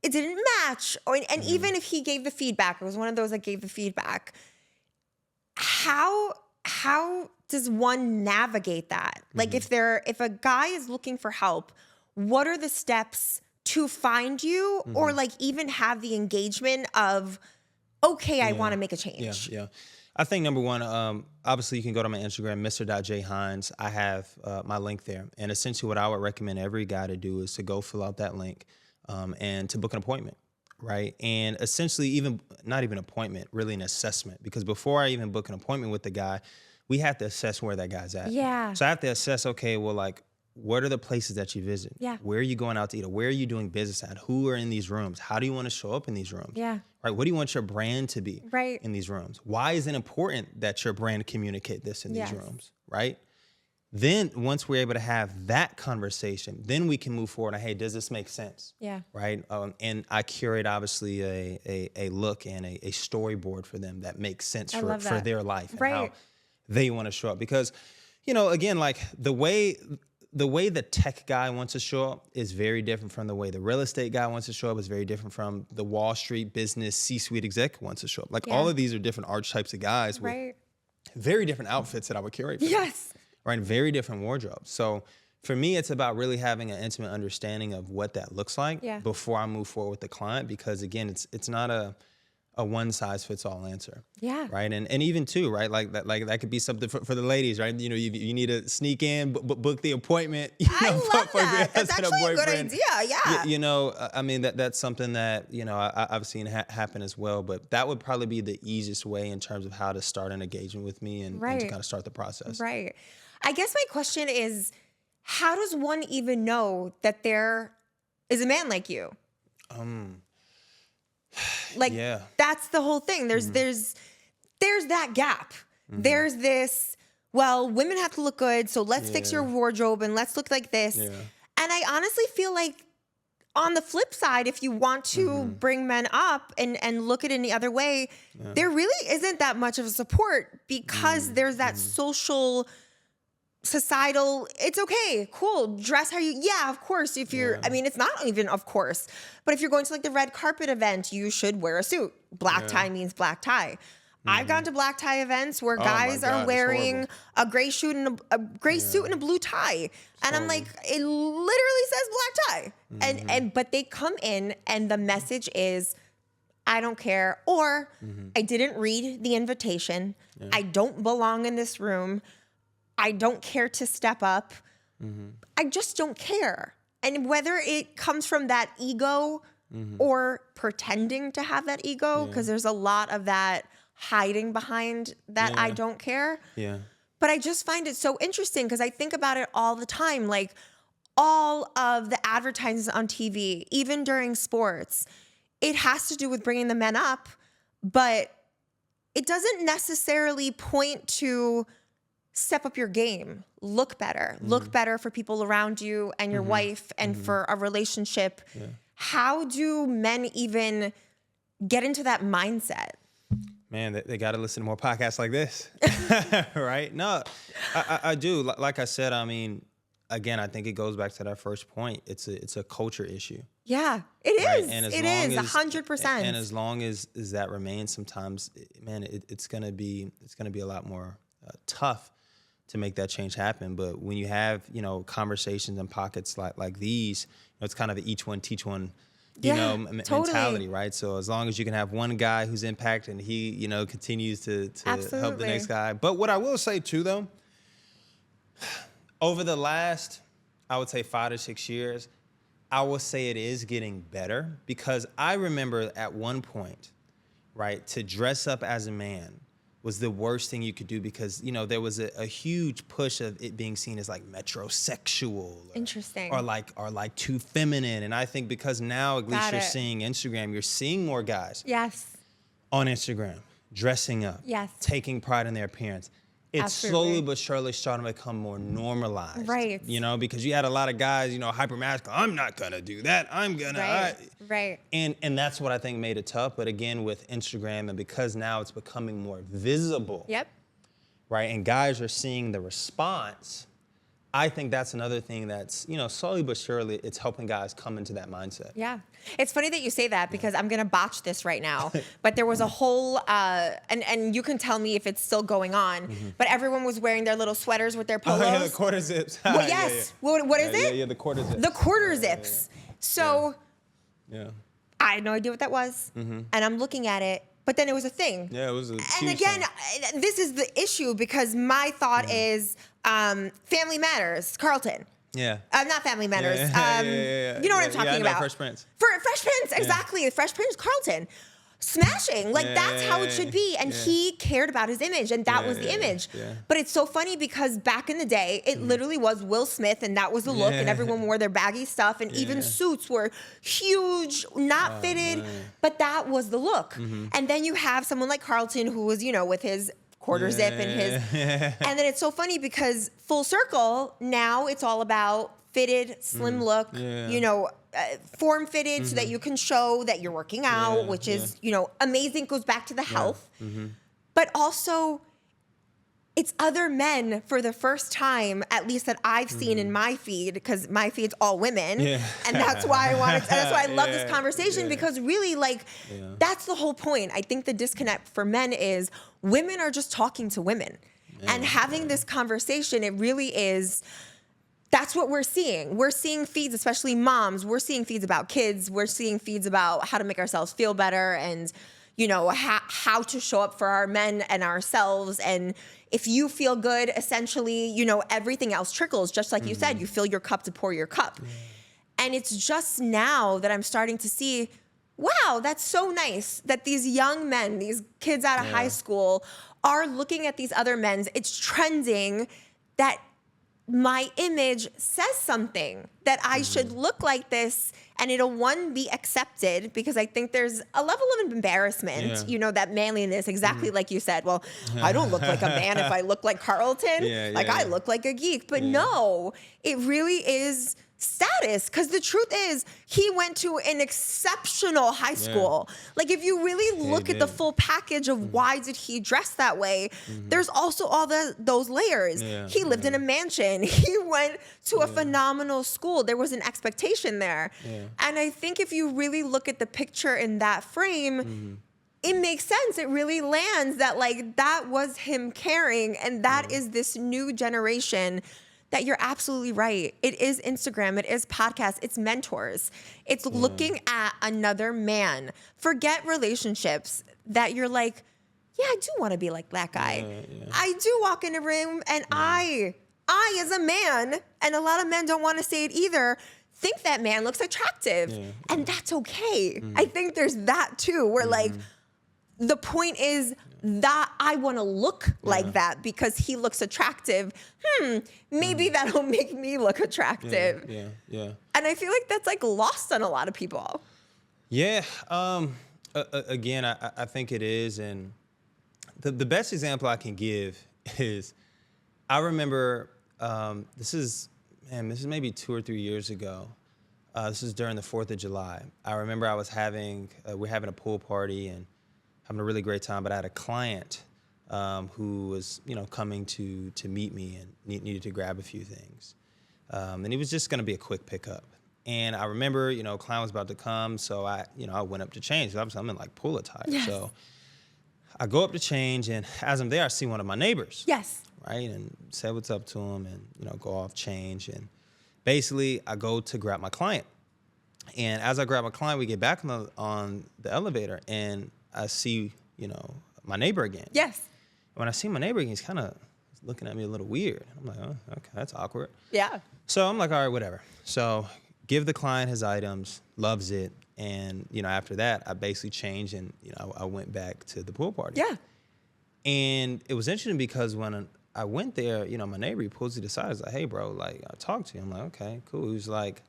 it didn't match. And even if he gave the feedback, it was one of those that gave the feedback. How does one navigate that? Like if a guy is looking for help, what are the steps to find you or like even have the engagement of, okay, I want to make a change? Yeah. I think number one, obviously you can go to my Instagram, Mr.jhines. I have my link there. And essentially what I would recommend every guy to do is to go fill out that link and to book an appointment, right? And essentially not even appointment, really an assessment. Because before I even book an appointment with the guy, we have to assess where that guy's at. Yeah. So I have to assess, okay, well, like, what are the places that you visit? Yeah. Where are you going out to eat? Or where are you doing business at? Who are in these rooms? How do you want to show up in these rooms? Yeah. Right? What do you want your brand to be Right. in these rooms? Why is it important that your brand communicate this in these rooms? Right? Then once we're able to have that conversation, then we can move forward. And, hey, does this make sense? Yeah. Right? And I curate obviously a look and a storyboard for them that makes sense for their life and how they want to show up. Because, again, like the way the tech guy wants to show up is very different from the way the real estate guy wants to show up, is very different from the Wall Street business C-suite exec wants to show up. Like all of these are different archetypes of guys with very different outfits that I would curate for them. Yes. Right, very different wardrobes. So for me, it's about really having an intimate understanding of what that looks like before I move forward with the client. Because again, it's not a one size fits all answer. Yeah. Right. And even too, right. Like that could be something for the ladies, right? You need to sneak in, book the appointment. I love that. That's actually a good idea. Yeah. I mean, that's something that, I've seen happen as well, but that would probably be the easiest way in terms of how to start an engagement with me and to kind of start the process. Right. I guess my question is, how does one even know that there is a man like you? That's the whole thing. There's that gap. There's this, well, women have to look good, so let's fix your wardrobe and let's look like this. Yeah. And I honestly feel like on the flip side, if you want to bring men up and look at it in the other way, there really isn't that much of a support because there's that social, societal, it's okay, cool, dress how you, yeah, of course. If you're, I mean, it's not even of course, but if you're going to like the red carpet event, you should wear a suit. Black tie means black tie. I've gone to black tie events where guys are wearing a gray suit and a gray suit and a blue tie. And I'm like, it literally says black tie. And but they come in and the message is, I don't care, or I didn't read the invitation. I don't belong in this room. I don't care to step up. I just don't care. And whether it comes from that ego or pretending to have that ego, because there's a lot of that hiding behind that I don't care. Yeah. But I just find it so interesting because I think about it all the time. Like all of the advertisements on TV, even during sports, it has to do with bringing the men up, but it doesn't necessarily point to step up your game, look better for people around you and your wife and for a relationship. How do men even get into that mindset? Man, they got to listen to more podcasts like this, right? No, I do. Like I said, I mean, again, I think it goes back to that first point. It's a culture issue. Yeah, it right? is. And It is 100%. And as long as that remains, sometimes, man, it's gonna be a lot more tough to make that change happen. But when you have conversations and pockets like these, it's kind of an each one teach one. Mentality, right? So as long as you can have one guy who's impacted and he, continues to help the next guy. But what I will say too, though, over the last, I would say 5 to 6 years, I will say it is getting better because I remember at one point, right, to dress up as a man was the worst thing you could do because, there was a huge push of it being seen as like metrosexual. Interesting. Or like too feminine. And I think because now, at least you're seeing Instagram, you're seeing more guys on Instagram dressing up, taking pride in their appearance. It's slowly but surely starting to become more normalized. Right. Because you had a lot of guys, hyper masculine. I'm not going to do that. I'm going to. Right. And that's what I think made it tough. But again, with Instagram and because now it's becoming more visible. Yep. Right. And guys are seeing the response. I think that's another thing that's, slowly but surely it's helping guys come into that mindset. Yeah. It's funny that you say that because I'm going to botch this right now. But there was a whole, and you can tell me if it's still going on, but everyone was wearing their little sweaters with their polos. Oh, yeah, the quarter zips. Well, yes. Yeah. What is it? Yeah, the quarter zips. The quarter zips. So I had no idea what that was. And I'm looking at it. But then it was a thing. Yeah, it was a And huge again, thing. this is the issue because my thought is Family Matters, Carlton. Yeah. Not Family Matters. You know what I'm talking about. Fresh Prince. Fresh Prince, exactly. The Fresh Prince, Carlton. Smashing. Like, that's how it should be. And he cared about his image, and that was the image. Yeah. But it's so funny because back in the day, it literally was Will Smith, and that was the look, and everyone wore their baggy stuff, and even suits were huge, not fitted, but that was the look. And then you have someone like Carlton who was, with his quarter zip and his... And then it's so funny because full circle, now it's all about fitted, slim look, form fitted so that you can show that you're working out, which is, amazing. Goes back to the health. But also, it's other men for the first time, at least that I've seen in my feed, because my feed's all women. And that's why that's why I love this conversation because really, that's the whole point. I think the disconnect for men is women are just talking to women. And having this conversation, it really is... That's what we're seeing. We're seeing feeds, especially moms. We're seeing feeds about kids. We're seeing feeds about how to make ourselves feel better and, how to show up for our men and ourselves. And if you feel good, essentially, everything else trickles. Just like you said, you fill your cup to pour your cup. And it's just now that I'm starting to see, wow, that's so nice that these young men, these kids out of high school are looking at these other men's. It's trending that my image says something, that I should look like this and it'll be accepted, because I think there's a level of embarrassment, that manliness, exactly like you said. Well, I don't look like a man if I look like Carlton. I look like a geek. But no, it really is status, because the truth is he went to an exceptional high school. Like, if you really look at the full package of why did he dress that way, there's also all those layers. He lived in a mansion. He went to a phenomenal school. There was an expectation there. And I think if you really look at the picture in that frame, it makes sense. It really lands that, like, that was him caring, and that is this new generation. That you're absolutely right. It is Instagram. It is podcasts. It's mentors. It's looking at another man. Forget relationships that you're like, yeah, I do want to be like that guy. I do walk in a room and I as a man, and a lot of men don't want to say it either, think that man looks attractive. And that's okay. I think there's that too, where like, the point is that I want to look like that because he looks attractive. Maybe that'll make me look attractive. And I feel like that's like lost on a lot of people. Again, I think it is. And the best example I can give is, I remember, this is maybe 2 or 3 years ago. This is during the 4th of July. I remember I was we're having a pool party and having a really great time, but I had a client who was, coming to meet me and needed to grab a few things. And it was just gonna be a quick pickup. And I remember, client was about to come, so I went up to change. Obviously, I'm in like pool attire. So I go up to change, and as I'm there, I see one of my neighbors. Right, and say what's up to him, and go off, change. And basically, I go to grab my client. And as I grab my client, we get back on the elevator, and I see, my neighbor again. When I see my neighbor again, he's kind of looking at me a little weird. I'm like, oh, okay, that's awkward. So I'm like, all right, whatever. So give the client his items, loves it. And, after that, I basically changed and, I went back to the pool party. And it was interesting because when I went there, my neighbor, he pulls me to the side. He's like, hey, bro, like, I talked to you. I'm like, okay, cool. He was like,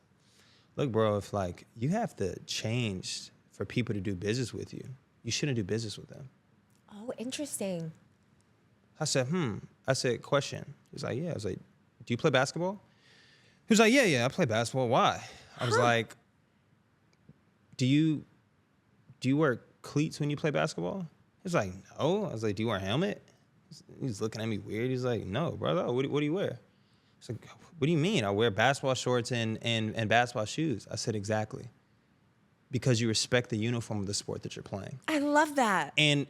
look, bro, if, like, you have to change for people to do business with you, you shouldn't do business with them. Oh, interesting. I said, I said, question. He's like, yeah. I was like, do you play basketball? He was like, yeah, I play basketball. Why? I was like, do you wear cleats when you play basketball? He's like, no. I was like, do you wear a helmet? He's looking at me weird. He's like, no, brother. What do you wear? I was like, what do you mean? I wear basketball shorts and basketball shoes. I said, exactly. Because you respect the uniform of the sport that you're playing. I love that. And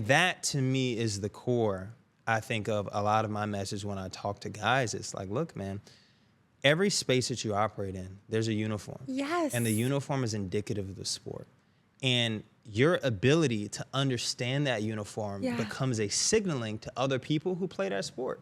that to me is the core, I think, of a lot of my message when I talk to guys. It's like, look, man, every space that you operate in, there's a uniform. And the uniform is indicative of the sport. And your ability to understand that uniform becomes a signaling to other people who play that sport.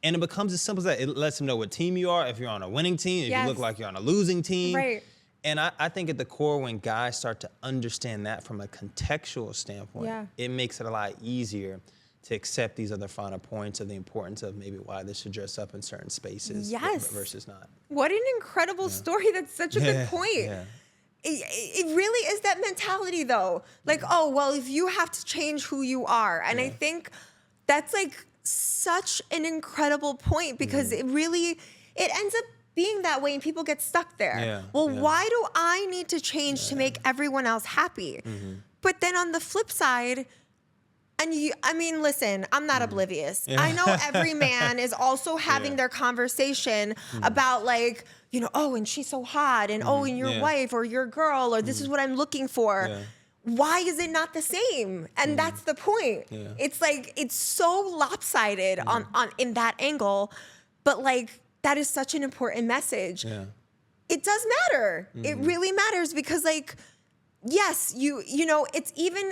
And it becomes as simple as that. It lets them know what team you are, if you're on a winning team, if you look like you're on a losing team. And I think at the core, when guys start to understand that from a contextual standpoint, it makes it a lot easier to accept these other finer points of the importance of maybe why they should dress up in certain spaces versus not. What an incredible story. That's such a good point. It really is that mentality, though. Like, oh, well, if you have to change who you are. And I think that's like such an incredible point, because it ends up being that way and people get stuck there. Why do I need to change to make everyone else happy? But then on the flip side, listen, I'm not oblivious. I know every man is also having their conversation about like, oh, and she's so hot, and oh, and your wife or your girl, or this is what I'm looking for. Why is it not the same? And that's the point. It's like, it's so lopsided on in that angle, but like, that is such an important message. It does matter. It really matters, because like, yes, it's even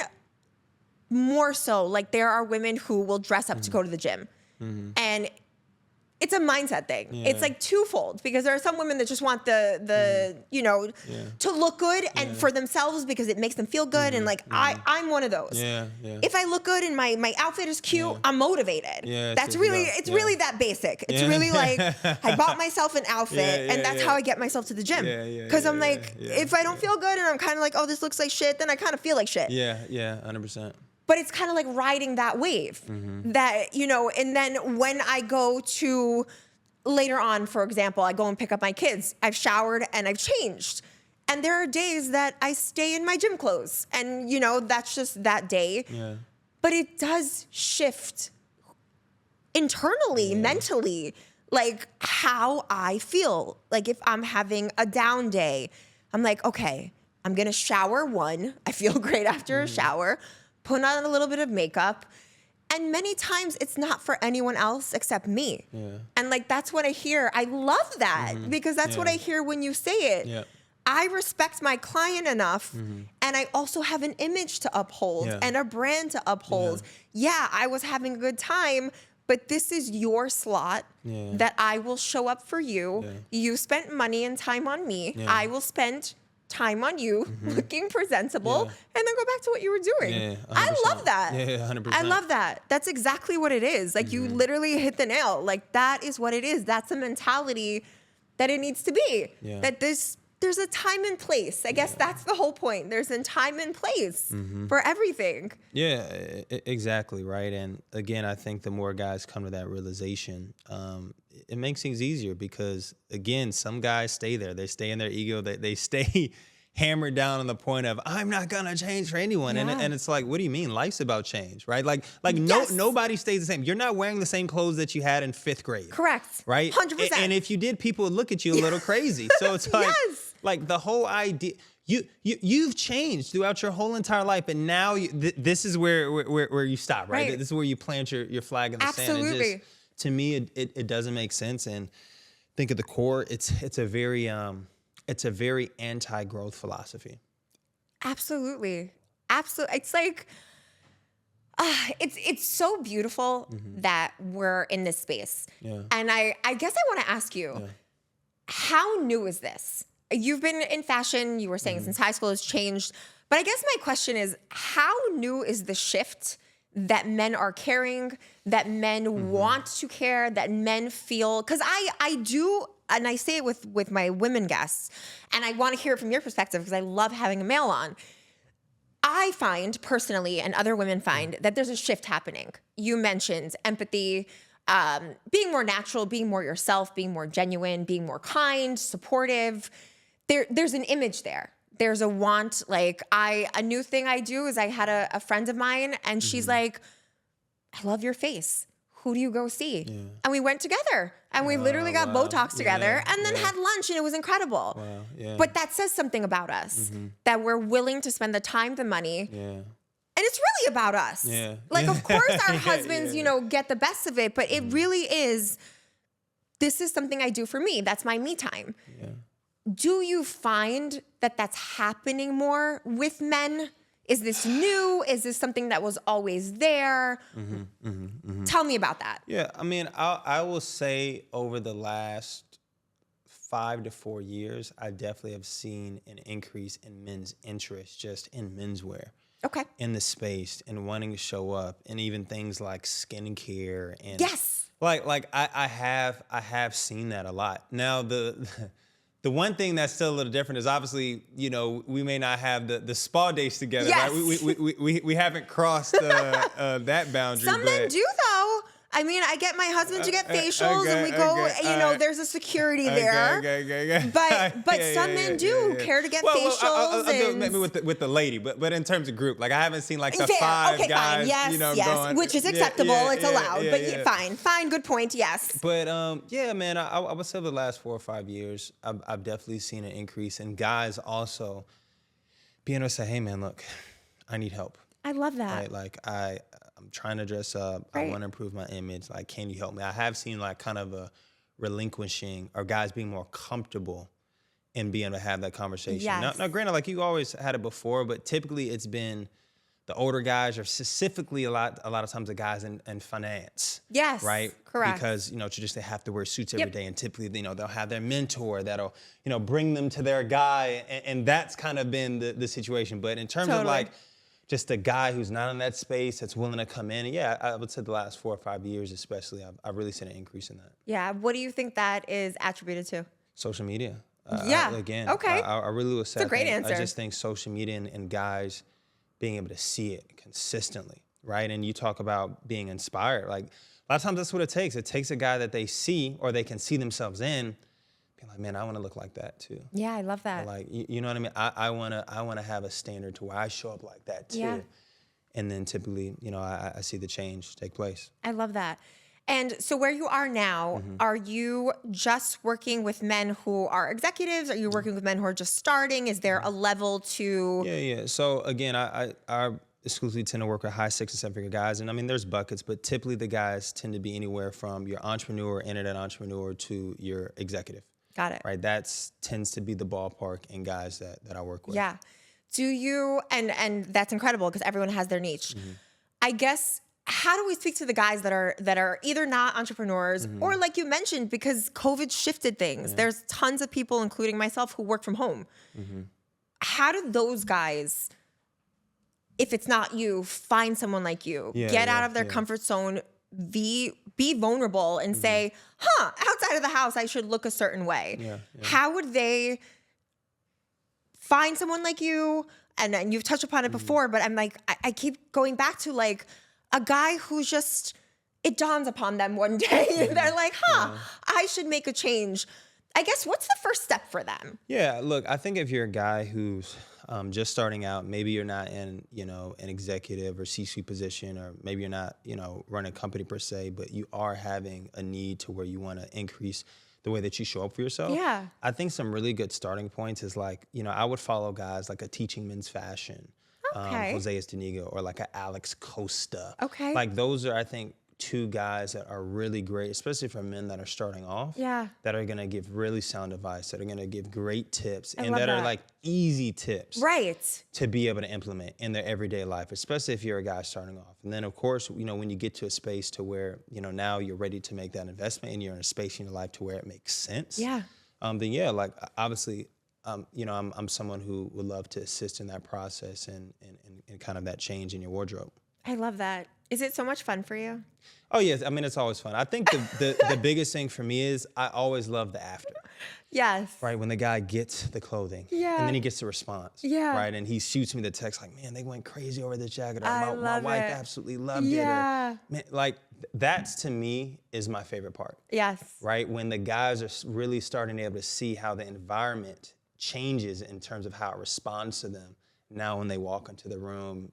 more so like there are women who will dress up to go to the gym. And it's a mindset thing. Yeah. It's like twofold, because there are some women that just want the you know, to look good and for themselves because it makes them feel good. And like, I'm one of those. Yeah, yeah. If I look good and my outfit is cute, I'm motivated. Yeah, That's really, it's really that basic. It's really like, I bought myself an outfit and that's how I get myself to the gym. Cause I'm like, if I don't feel good and I'm kind of like, oh, this looks like shit, then I kind of feel like shit. Yeah, 100%. But it's kind of like riding that wave that, you know, and then when I go to later on, for example, I go and pick up my kids, I've showered and I've changed. And there are days that I stay in my gym clothes and, you know, that's just that day. Yeah. But it does shift internally, mentally, like how I feel. Like if I'm having a down day, I'm like, okay, I'm going to shower one. I feel great after a shower. Put on a little bit of makeup. And many times it's not for anyone else except me. Yeah. And like, that's what I hear. I love that because that's what I hear when you say it. Yeah. I respect my client enough and I also have an image to uphold and a brand to uphold. Yeah, I was having a good time, but this is your slot that I will show up for you. You spent money and time on me. I will spend time on you, looking presentable, and then go back to what you were doing. I love that. 100%. I love that. That's exactly what it is. Like you literally hit the nail. Like that is what it is. That's the mentality that it needs to be. That there's a time and place. I guess that's the whole point. There's a time and place for everything. Yeah, exactly, right. And again, I think the more guys come to that realization, it makes things easier because, again, some guys stay there. They stay in their ego. They stay hammered down on the point of, I'm not going to change for anyone. And it's like, what do you mean? Life's about change, right? Like nobody stays the same. You're not wearing the same clothes that you had in 5th grade. Correct. Right? 100%. And if you did, people would look at you a little crazy. So it's like, like the whole idea... You've changed throughout your whole entire life, and now this is where you stop, right? This is where you plant your flag in the sand. And just, to me, it doesn't make sense. And think at the core, it's a very anti-growth philosophy. Absolutely. It's like it's so beautiful that we're in this space. And I guess I want to ask you, how new is this? You've been in fashion, you were saying since high school has changed. But I guess my question is, how new is the shift that men are caring, that men want to care, that men feel? Because I do, and I say it with my women guests, and I want to hear it from your perspective because I love having a male on. I find personally, and other women find, that there's a shift happening. You mentioned empathy, being more natural, being more yourself, being more genuine, being more kind, supportive. There's an image there. There's a want. Like a new thing I do is I had a friend of mine and she's like, I love your face. Who do you go see? And we went together and we literally got Botox together and then had lunch and it was incredible. But that says something about us, that we're willing to spend the time, the money. And it's really about us. Like, of course our husbands, you know, get the best of it, but it really is, this is something I do for me. That's my me time. Do you find that that's happening more with men? Is this new? Is this something that was always there? Tell me about that. Yeah, I mean, I will say over the last 5 to 4 years, I definitely have seen an increase in men's interest just in menswear. Okay. In the space and wanting to show up, and even things like skincare and I have seen that a lot. Now the one thing that's still a little different is obviously, you know, we may not have the spa days together, right? We haven't crossed that boundary. Some men do though. I mean, I get my husband to get facials and we go, you know, there's a security there. But some men do care to get facials. I'll maybe with the lady, but in terms of group, like I haven't seen like the five guys, yes, you know, going, which is acceptable. It's allowed, but fine, good point, yes. But yeah, man, I would say over the last 4 or 5 years, I've definitely seen an increase in guys also being able to say, hey man, look, I need help. I love that. Right? Like I'm trying to dress up. I want to improve my image. Like, can you help me? I have seen like kind of a relinquishing or guys being more comfortable in being able to have that conversation. Now, granted, like you always had it before, but typically it's been the older guys are specifically a lot of times the guys in finance. Yes. Right. Correct. Because, traditionally they have to wear suits every Yep. day, and typically, they'll have their mentor that'll, bring them to their guy. And that's kind of been the situation. But in terms of Totally. like just a guy who's not in that space that's willing to come in, yeah, I would say the last 4 or 5 years especially, I've really seen an increase in that. Yeah. What do you think that is attributed to? Social media. Yeah. Again, Okay. I really would say It's a great I answer. just think social media and guys being able to see it consistently, right? And you talk about being inspired. Like a lot of times that's what it takes. It takes a guy that they see or they can see themselves in, being like, man, I want to look like that too. Yeah, I love that. Or like, you know what I mean? I wanna have a standard to where I show up like that too. Yeah. And then typically, I see the change take place. I love that. And so where you are now, are you just working with men who are executives? Are you working with men who are just starting? Is there a level to... Yeah. So again, I exclusively tend to work with high 6 and 7 figure guys. And I mean, there's buckets, but typically the guys tend to be anywhere from your entrepreneur, internet entrepreneur to your executive. Got it. Right. That tends to be the ballpark in guys that I work with. Yeah. Do you, and that's incredible because everyone has their niche. I guess, how do we speak to the guys that are either not entrepreneurs or like you mentioned, because COVID shifted things. There's tons of people, including myself, who work from home. How do those guys, if it's not you, find someone like you, get out of their comfort zone, be vulnerable and say, outside of the house, I should look a certain way. How would they find someone like you? And you've touched upon it before, but I'm like, I keep going back to like a guy who's just, it dawns upon them one day. They're like, I should make a change. I guess, what's the first step for them? Yeah, look, I think if you're a guy who's just starting out, maybe you're not in, an executive or C-suite position, or maybe you're not, running a company per se, but you are having a need to where you want to increase the way that you show up for yourself. Yeah. I think some really good starting points is like, I would follow guys like a Teaching Men's Fashion, Okay. Jose Estaniga, or like a Alex Costa. Okay. Like those are, I think, 2 guys that are really great, especially for men that are starting off. Yeah. That are gonna give really sound advice, that are gonna give great tips, I and love that are that. like easy tips Right. to be able to implement in their everyday life, especially if you're a guy starting off. And then of course, when you get to a space to where, now you're ready to make that investment and you're in a space in your life to where it makes sense. Yeah. Then yeah, like obviously, I'm someone who would love to assist in that process and kind of that change in your wardrobe. I love that. Is it so much fun for you? Oh yes, I mean it's always fun. I think the biggest thing for me is I always love the after. Yes. Right, when the guy gets the clothing, Yeah. and then he gets the response, Yeah. right, and he shoots me the text like, man, they went crazy over the jacket, or I my love wife it. absolutely loved Yeah. it, or, man, like that's to me is my favorite part, Yes. right, when the guys are really starting to be able to see how the environment changes in terms of how it responds to them. Now when they walk into the room,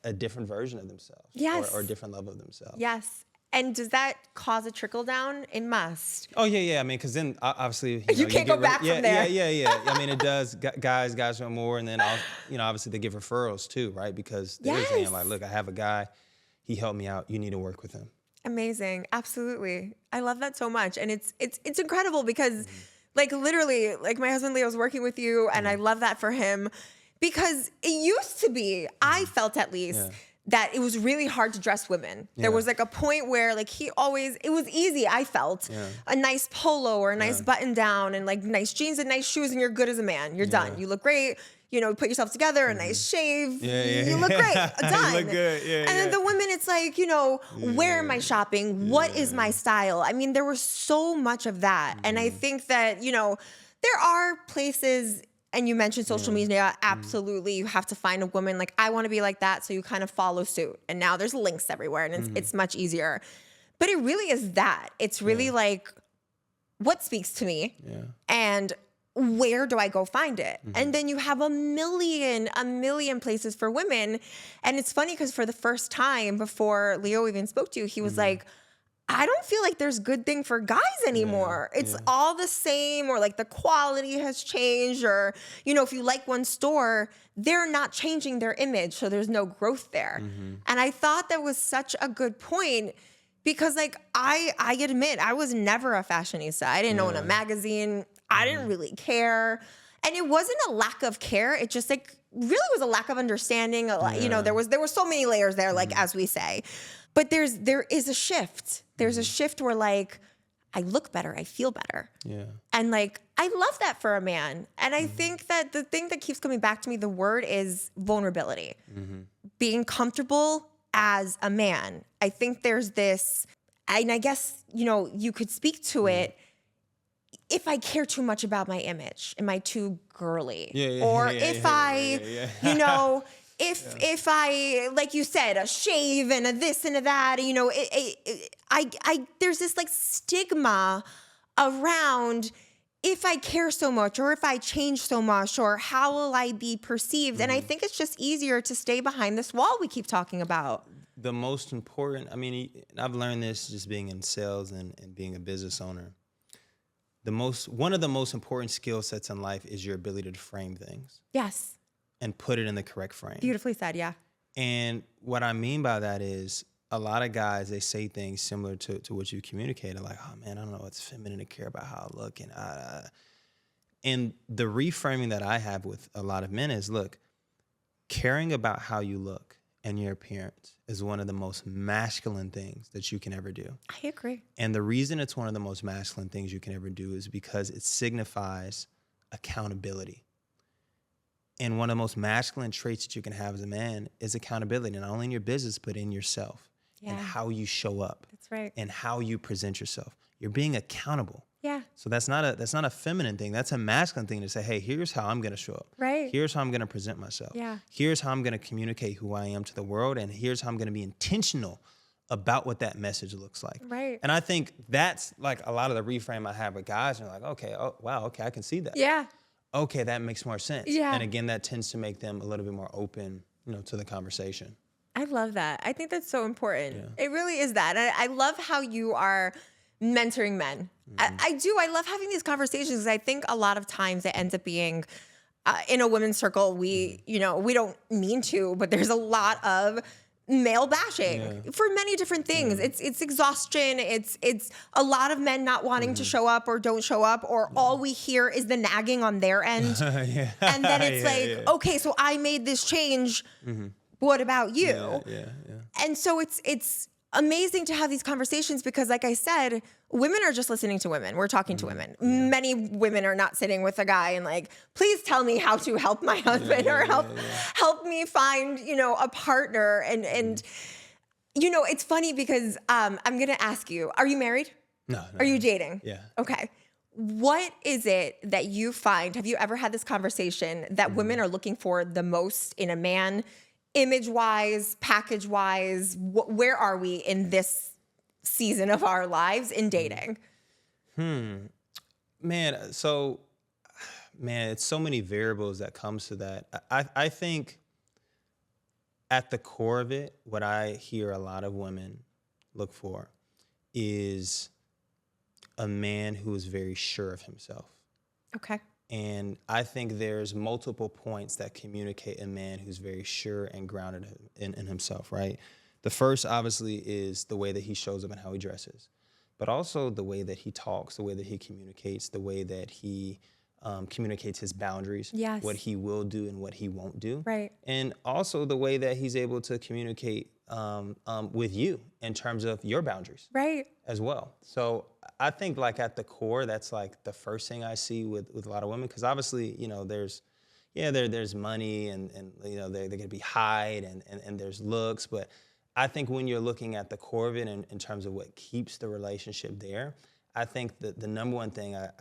a different version of themselves, Yes. or a different level of themselves. Yes. And does that cause a trickle down? It must. Oh yeah. I mean, because then obviously You can't go back from there. Yeah. I mean, it does. Guys want more, and then obviously they give referrals too, right? Because they're saying like, look, I have a guy, he helped me out. You need to work with him. Amazing. Absolutely. I love that so much. And it's incredible because like literally, like my husband Leo's working with you, and I love that for him because it used to be, I felt at least, that it was really hard to dress women. There was like a point where like it was easy, I felt. A nice polo or a nice button down and like nice jeans and nice shoes, and you're good as a man. You're done. You look great. Put yourself together, a nice shave. You look great. Done. You look good. And then the women, it's like, where am I shopping? What is my style? I mean, there was so much of that. And I think that, there are places, and you mentioned social media, absolutely. You have to find a woman like, I want to be like that. So you kind of follow suit. And now there's links everywhere, and it's much easier. But it really is that. It's really like, what speaks to me? And where do I go find it? And then you have a million places for women. And it's funny because for the first time before Leo even spoke to you, he was like, I don't feel like there's good thing for guys anymore. It's all the same, or like the quality has changed, or, if you like one store, they're not changing their image. So there's no growth there. And I thought that was such a good point because like, I admit I was never a fashionista. I didn't own a magazine. I didn't really care. And it wasn't a lack of care. It just like really was a lack of understanding. You know, there were so many layers there, like as we say. But there is a shift. There's a shift where like I look better, I feel better. Yeah. And like I love that for a man. And I think that the thing that keeps coming back to me, the word is vulnerability. Being comfortable as a man. I think there's this, and I guess, you know, you could speak to it. If I care too much about my image, am I too girly? Or if I, you know, if I, like you said, a shave and a this and a that, you know, there's this like stigma around if I care so much or if I change so much or how will I be perceived? And I think it's just easier to stay behind this wall we keep talking about. The most important, I mean, I've learned this just being in sales and being a business owner. One of the most important skill sets in life is your ability to frame things. Yes. And put it in the correct frame. Beautifully said, yeah. And what I mean by that is a lot of guys, they say things similar to what you communicated, like, oh man, I don't know, it's feminine to care about how I look. And the reframing that I have with a lot of men is, look, caring about how you look and your appearance is one of the most masculine things that you can ever do. I agree. And the reason it's one of the most masculine things you can ever do is because it signifies accountability. And one of the most masculine traits that you can have as a man is accountability, not only in your business, but in yourself and how you show up. That's right. And how you present yourself. You're being accountable. Yeah. So that's not a feminine thing. That's a masculine thing to say, hey, here's how I'm going to show up. Right. Here's how I'm going to present myself. Yeah. Here's how I'm going to communicate who I am to the world. And here's how I'm going to be intentional about what that message looks like. Right. And I think that's like a lot of the reframe I have with guys. And they're like, okay, oh, wow, okay, I can see that. Yeah. Okay, that makes more sense. Yeah. And again, that tends to make them a little bit more open, you know, to the conversation. I love that. I think that's so important. Yeah. It really is that. I love how you are mentoring men. I do. I love having these conversations. I think a lot of times it ends up being in a women's circle, we don't mean to, but there's a lot of male bashing for many different things. It's exhaustion. It's a lot of men not wanting to show up or don't show up, or all we hear is the nagging on their end. And then it's okay, so I made this change. What about you? And so it's amazing to have these conversations because, like I said, women are just listening to women. We're talking to women. Many women are not sitting with a guy and like, please tell me how to help my husband or help me find, a partner. And it's funny because I'm going to ask you, are you married? No. Are you dating? Yeah. Okay. What is it that you find, have you ever had this conversation that women are looking for the most in a man? Image-wise, package-wise, where are we in this season of our lives in dating? Man, it's so many variables that comes to that. I think at the core of it, what I hear a lot of women look for is a man who is very sure of himself. Okay. And I think there's multiple points that communicate a man who's very sure and grounded in himself, right? The first, obviously, is the way that he shows up and how he dresses, but also the way that he talks, the way that he communicates, the way that he communicates his boundaries, what he will do and what he won't do. Right. And also the way that he's able to communicate with you in terms of your boundaries. Right. As well. So I think like at the core, that's like the first thing I see with a lot of women, because obviously, there's money and they're going to be height and there's looks, but I think when you're looking at the core of it in terms of what keeps the relationship there, I think that the number one thing a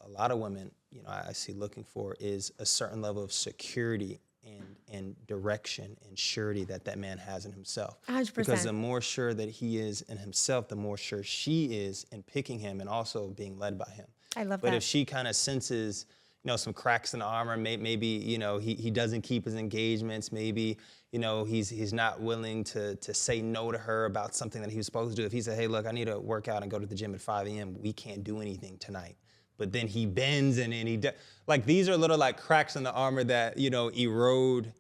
lot of women, I see looking for is a certain level of security and direction and surety that man has in himself. 100%. Because the more sure that he is in himself, the more sure she is in picking him and also being led by him. I love that. But if she kind of senses, some cracks in the armor, maybe he doesn't keep his engagements, maybe he's not willing to say no to her about something that he was supposed to do. If he said, hey, look, I need to work out and go to the gym at 5 a.m., we can't do anything tonight. But then he bends and then like these are little like cracks in the armor that erode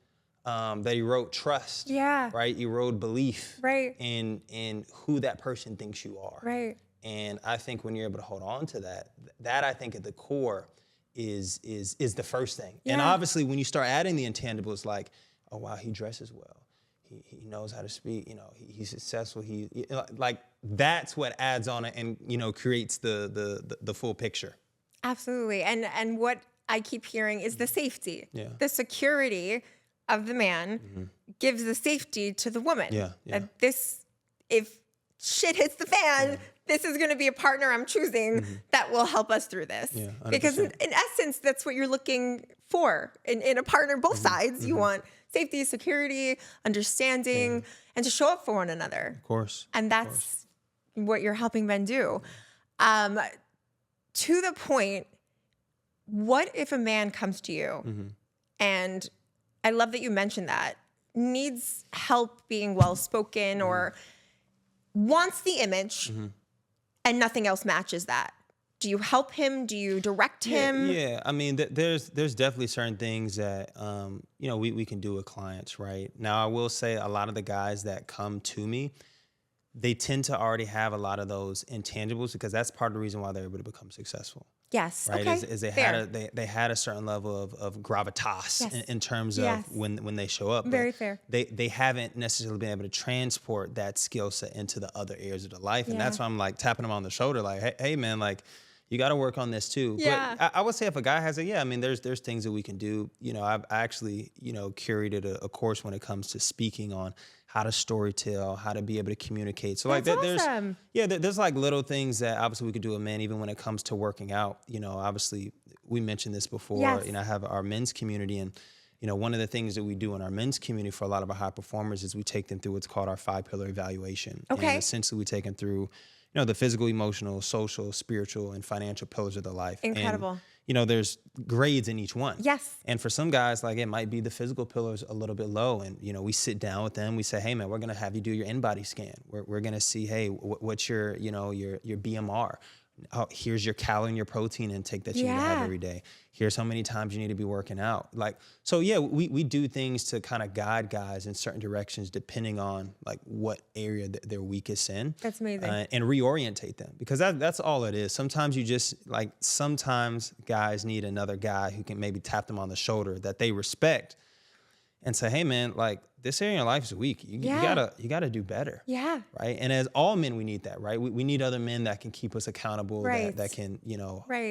trust. Yeah. Right. Erode belief. Right. In who that person thinks you are. Right. And I think when you're able to hold on to that I think at the core is the first thing. Yeah. And obviously when you start adding the intangibles, like, oh wow, he dresses well. He knows how to speak, he's successful. Like that's what adds on it and, creates the full picture. Absolutely. And what I keep hearing is the safety. Yeah. The security of the man gives the safety to the woman. Yeah. That if shit hits the fan, this is going to be a partner I'm choosing that will help us through this. Yeah, 100%. Because in essence, that's what you're looking for in a partner, both sides. You want safety, security, understanding, and to show up for one another. Of course. And that's what you're helping men do. To the point, what if a man comes to you and I love that you mentioned that, needs help being well-spoken or wants the image and nothing else matches that? Do you help him? Do you direct him? Yeah. I mean, there's definitely certain things that, we can do with clients, right? Now, I will say a lot of the guys that come to me, they tend to already have a lot of those intangibles because that's part of the reason why they're able to become successful. Yes. Right. Okay. Is they had a certain level of gravitas in terms of when they show up. Very but fair. They haven't necessarily been able to transport that skill set into the other areas of their life. And that's why I'm like tapping them on the shoulder, like, hey man, like you got to work on this too. Yeah. But I would say if a guy has it, I mean, there's things that we can do. I actually, curated a course when it comes to speaking on how to storytell, how to be able to communicate. So That's awesome. there's like little things that obviously we could do with men, even when it comes to working out. Obviously we mentioned this before. Yes. I have our men's community, and one of the things that we do in our men's community for a lot of our high performers is we take them through what's called our 5-pillar evaluation. Okay. And essentially we take them through, the physical, emotional, social, spiritual, and financial pillars of their life. Incredible. And, there's grades in each one. Yes. And for some guys, like it might be the physical pillars a little bit low. And, we sit down with them. We say, hey, man, we're going to have you do your in-body scan. We're going to see, hey, what's your BMR? Oh, here's your calorie and your protein intake that you need to have every day. Here's how many times you need to be working out. We do things to kind of guide guys in certain directions depending on like what area they're weakest in. That's amazing. And reorientate them, because that's all it is. Sometimes sometimes guys need another guy who can maybe tap them on the shoulder that they respect and say, hey man, like this area in your life is weak. You gotta do better. Yeah. Right. And as all men, we need that, right? We need other men that can keep us accountable, that can,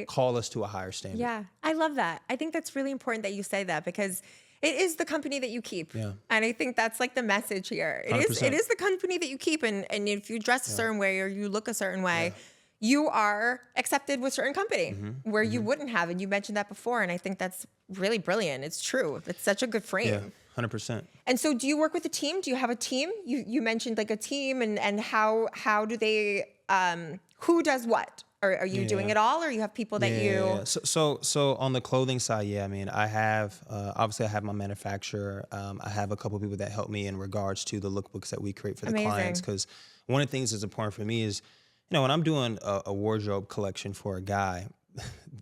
call us to a higher standard. Yeah. I love that. I think that's really important that you say that, because it is the company that you keep. Yeah. And I think that's like the message here. It 100%. is the company that you keep. And if you dress a certain way or you look a certain way, you are accepted with certain company where you wouldn't have. And you mentioned that before. And I think that's really brilliant. It's true. It's such a good frame. Yeah. 100%. And so do you work with a team? Do you have a team? You mentioned like a team, and how do they, who does what? Or are you doing it all, or you have people that you? Yeah. So on the clothing side, I mean, I have, obviously I have my manufacturer. I have a couple of people that help me in regards to the lookbooks that we create for the clients. Because one of the things that's important for me is, when I'm doing a wardrobe collection for a guy,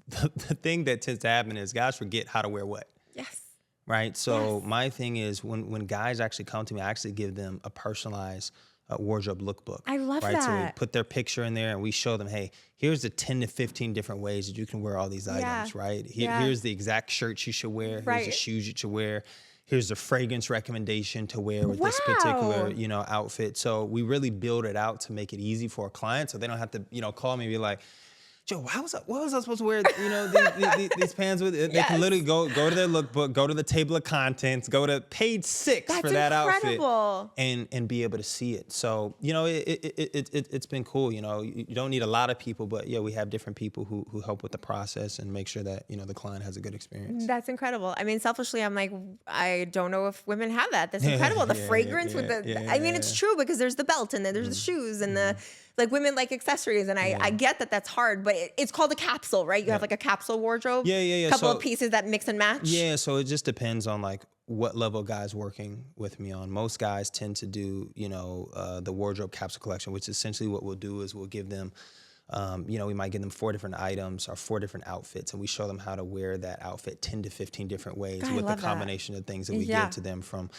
the thing that tends to happen is guys forget how to wear what. Yes. Right. So my thing is when guys actually come to me, I actually give them a personalized wardrobe lookbook. I love that. So we put their picture in there and we show them, hey, here's the 10 to 15 different ways that you can wear all these items, right? Here's the exact shirts you should wear. Here's the shoes you should wear. Here's the fragrance recommendation to wear with this particular, outfit. So we really build it out to make it easy for a client, so they don't have to, call me and be like, Joe, what was I supposed to wear, these pants with? They can literally go to their lookbook, go to the table of contents, go to page 6 for that outfit, and be able to see it. So, it's been cool. You don't need a lot of people, but we have different people who help with the process and make sure that, the client has a good experience. That's incredible. I mean, selfishly, I'm like, I don't know if women have that. That's incredible. The fragrance with it's true, because there's the belt and then there's the shoes and the, like, women like accessories, and I get that that's hard, but it's called a capsule, right? You have like a capsule wardrobe. Couple of pieces that mix and match. Yeah, so it just depends on like what level guys working with me on. Most guys tend to do, the wardrobe capsule collection, which essentially what we'll do is we'll give them, we might give them 4 different items or 4 different outfits, and we show them how to wear that outfit 10 to 15 different ways with the combination of things that we give to them, from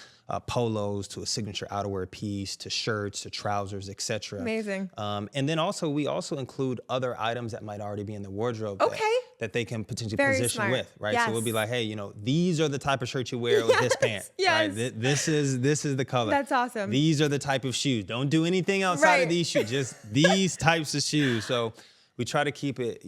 polos to a signature outerwear piece to shirts to trousers, etc. Amazing. And then we also include other items that might already be in the wardrobe that they can potentially Very position smart. with, right? Yes. So we'll be like, hey, these are the type of shirt you wear with this pant, right? Yes. This is the color. That's awesome. These are the type of shoes. Don't do anything outside of these shoes. Just these types of shoes. So we try to keep it,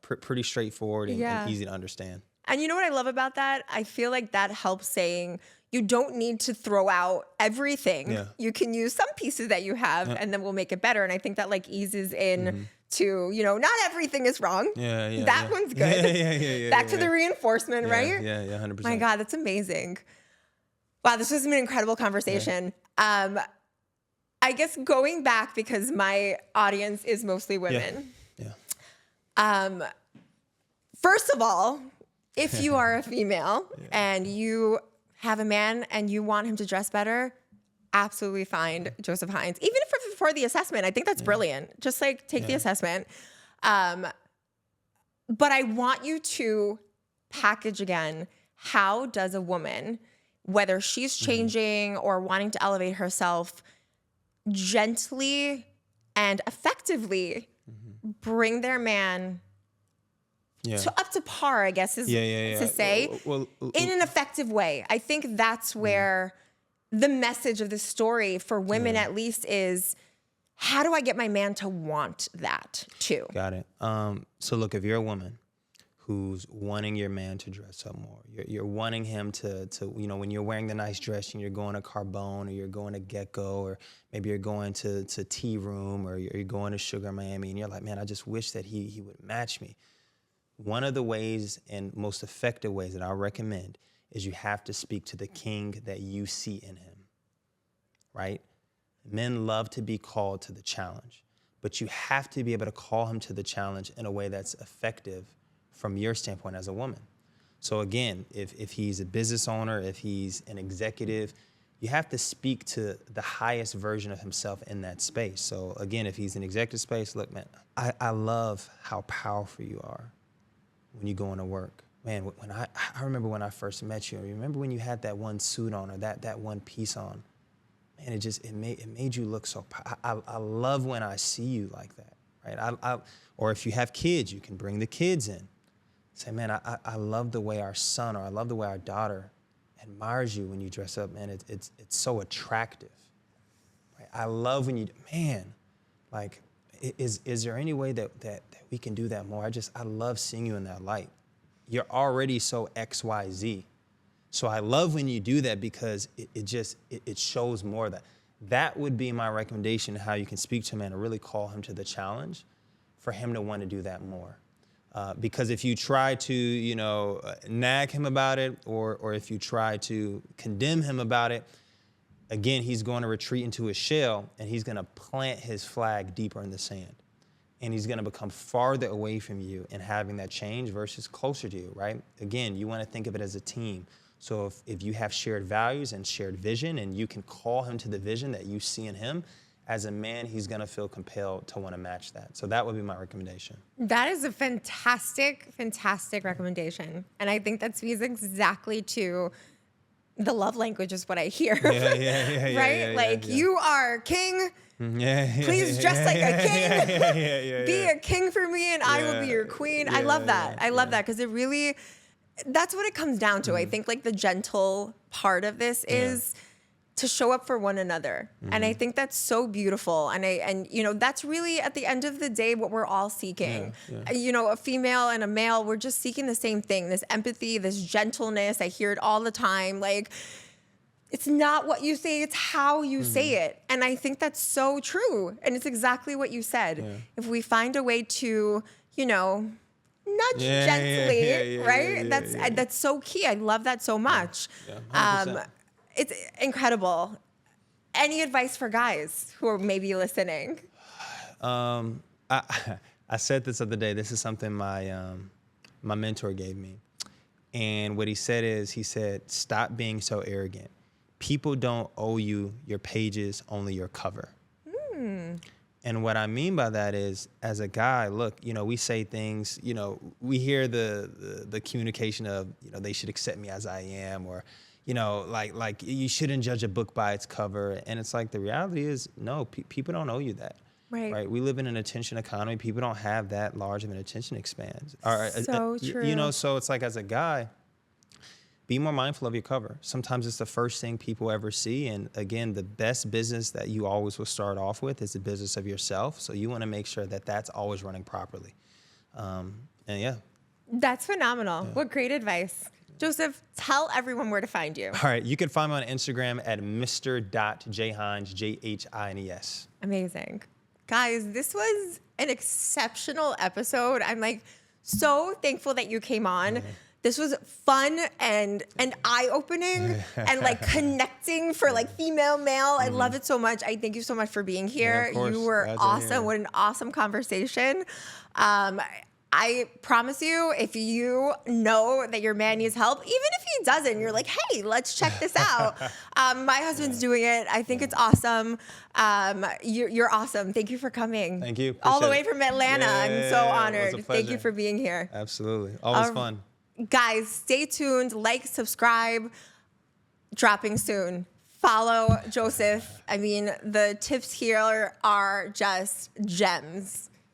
pretty straightforward and easy to understand. And you know what I love about that? I feel like that helps saying you don't need to throw out everything. Yeah. You can use some pieces that you have and then we'll make it better. And I think that like eases in to, not everything is wrong. That one's good. Yeah. Back to the reinforcement, right? Yeah, 100%. My God, that's amazing. Wow, this was an incredible conversation. I guess going back because my audience is mostly women. Yeah. First of all, if you are a female and you have a man and you want him to dress better, absolutely find Joseph Hines. Even if for the assessment, I think that's brilliant. Just like take the assessment. But I want you to package again, how does a woman, whether she's changing or wanting to elevate herself, gently and effectively bring their man up to par, I guess is to say, well, in an effective way. I think that's where the message of the story for women at least is, how do I get my man to want that too? Got it. So look, if you're a woman who's wanting your man to dress up more, you're wanting him to when you're wearing the nice dress and you're going to Carbone or you're going to Gecko or maybe you're going to Tea Room or you're going to Sugar Miami and you're like, man, I just wish that he would match me. One of the ways and most effective ways that I recommend is you have to speak to the king that you see in him, right? Men love to be called to the challenge, but you have to be able to call him to the challenge in a way that's effective from your standpoint as a woman. So again, if he's a business owner, if he's an executive, you have to speak to the highest version of himself in that space. So again, if he's in executive space, look, man, I love how powerful you are when you go into work. Man, when I remember when I first met you, I remember when you had that one suit on or that one piece on. Man, it made you look so, I love when I see you like that, right? Or if you have kids, you can bring the kids in. Say, man, I love the way our son or I love the way our daughter admires you when you dress up, man. It's so attractive, right? I love when like, is there any way that we can do that more? I love seeing you in that light. You're already so XYZ. So I love when you do that because it shows more of that. That would be my recommendation, how you can speak to a man and really call him to the challenge for him to want to do that more. Because if you try to, nag him about it or if you try to condemn him about it, again, he's going to retreat into his shell and he's going to plant his flag deeper in the sand. And he's going to become farther away from you and having that change versus closer to you, right? Again, you want to think of it as a team. So if you have shared values and shared vision and you can call him to the vision that you see in him, as a man, he's going to feel compelled to want to match that. So that would be my recommendation. That is a fantastic, fantastic recommendation. And I think that speaks exactly to the love language is what I hear. Yeah, right? You are king. Please dress like a king. Be a king for me and I will be your queen. I love that. I love that because it really, that's what it comes down to. I think like the gentle part of this is to show up for one another. And I think that's so beautiful. And that's really at the end of the day, what we're all seeking. A female and a male, we're just seeking the same thing, this empathy, this gentleness. I hear it all the time. Like, it's not what you say, it's how you say it. And I think that's so true. And it's exactly what you said. Yeah. If we find a way to, nudge gently, right? That's so key. I love that so much. Yeah, it's incredible. Any advice for guys who are maybe listening? I said this other day. This is something my mentor gave me. And what he said, stop being so arrogant. People don't owe you your pages, only your cover. And what I mean by that is, as a guy, look, we say things, we hear the communication of, they should accept me as I am, or, like you shouldn't judge a book by its cover. And it's like, the reality is, no, people don't owe you that. Right. We live in an attention economy. People don't have that large of an attention span. So true. So it's like, as a guy, be more mindful of your cover. Sometimes it's the first thing people ever see. And again, the best business that you always will start off with is the business of yourself. So you want to make sure that that's always running properly. And yeah. That's phenomenal. What great advice. Joseph, tell everyone where to find you. All right. You can find me on Instagram at Mr.jhines, Jhines. Amazing. Guys, this was an exceptional episode. I'm like so thankful that you came on. This was fun and eye-opening and like connecting for like female, male. I love it so much. I thank you so much for being here. Yeah, you were glad to awesome. hear. What an awesome conversation. I promise you, if you know that your man needs help, even if he doesn't, you're like, hey, let's check this out. My husband's doing it. I think it's awesome. You're awesome. Thank you for coming. Thank you. All the Appreciate way it. from Atlanta. I'm so Yeah, it was a honored. Thank you pleasure. for being here. Absolutely. Always fun. Guys, stay tuned. Like, subscribe. Dropping soon. Follow Joseph. I mean, the tips here are just gems.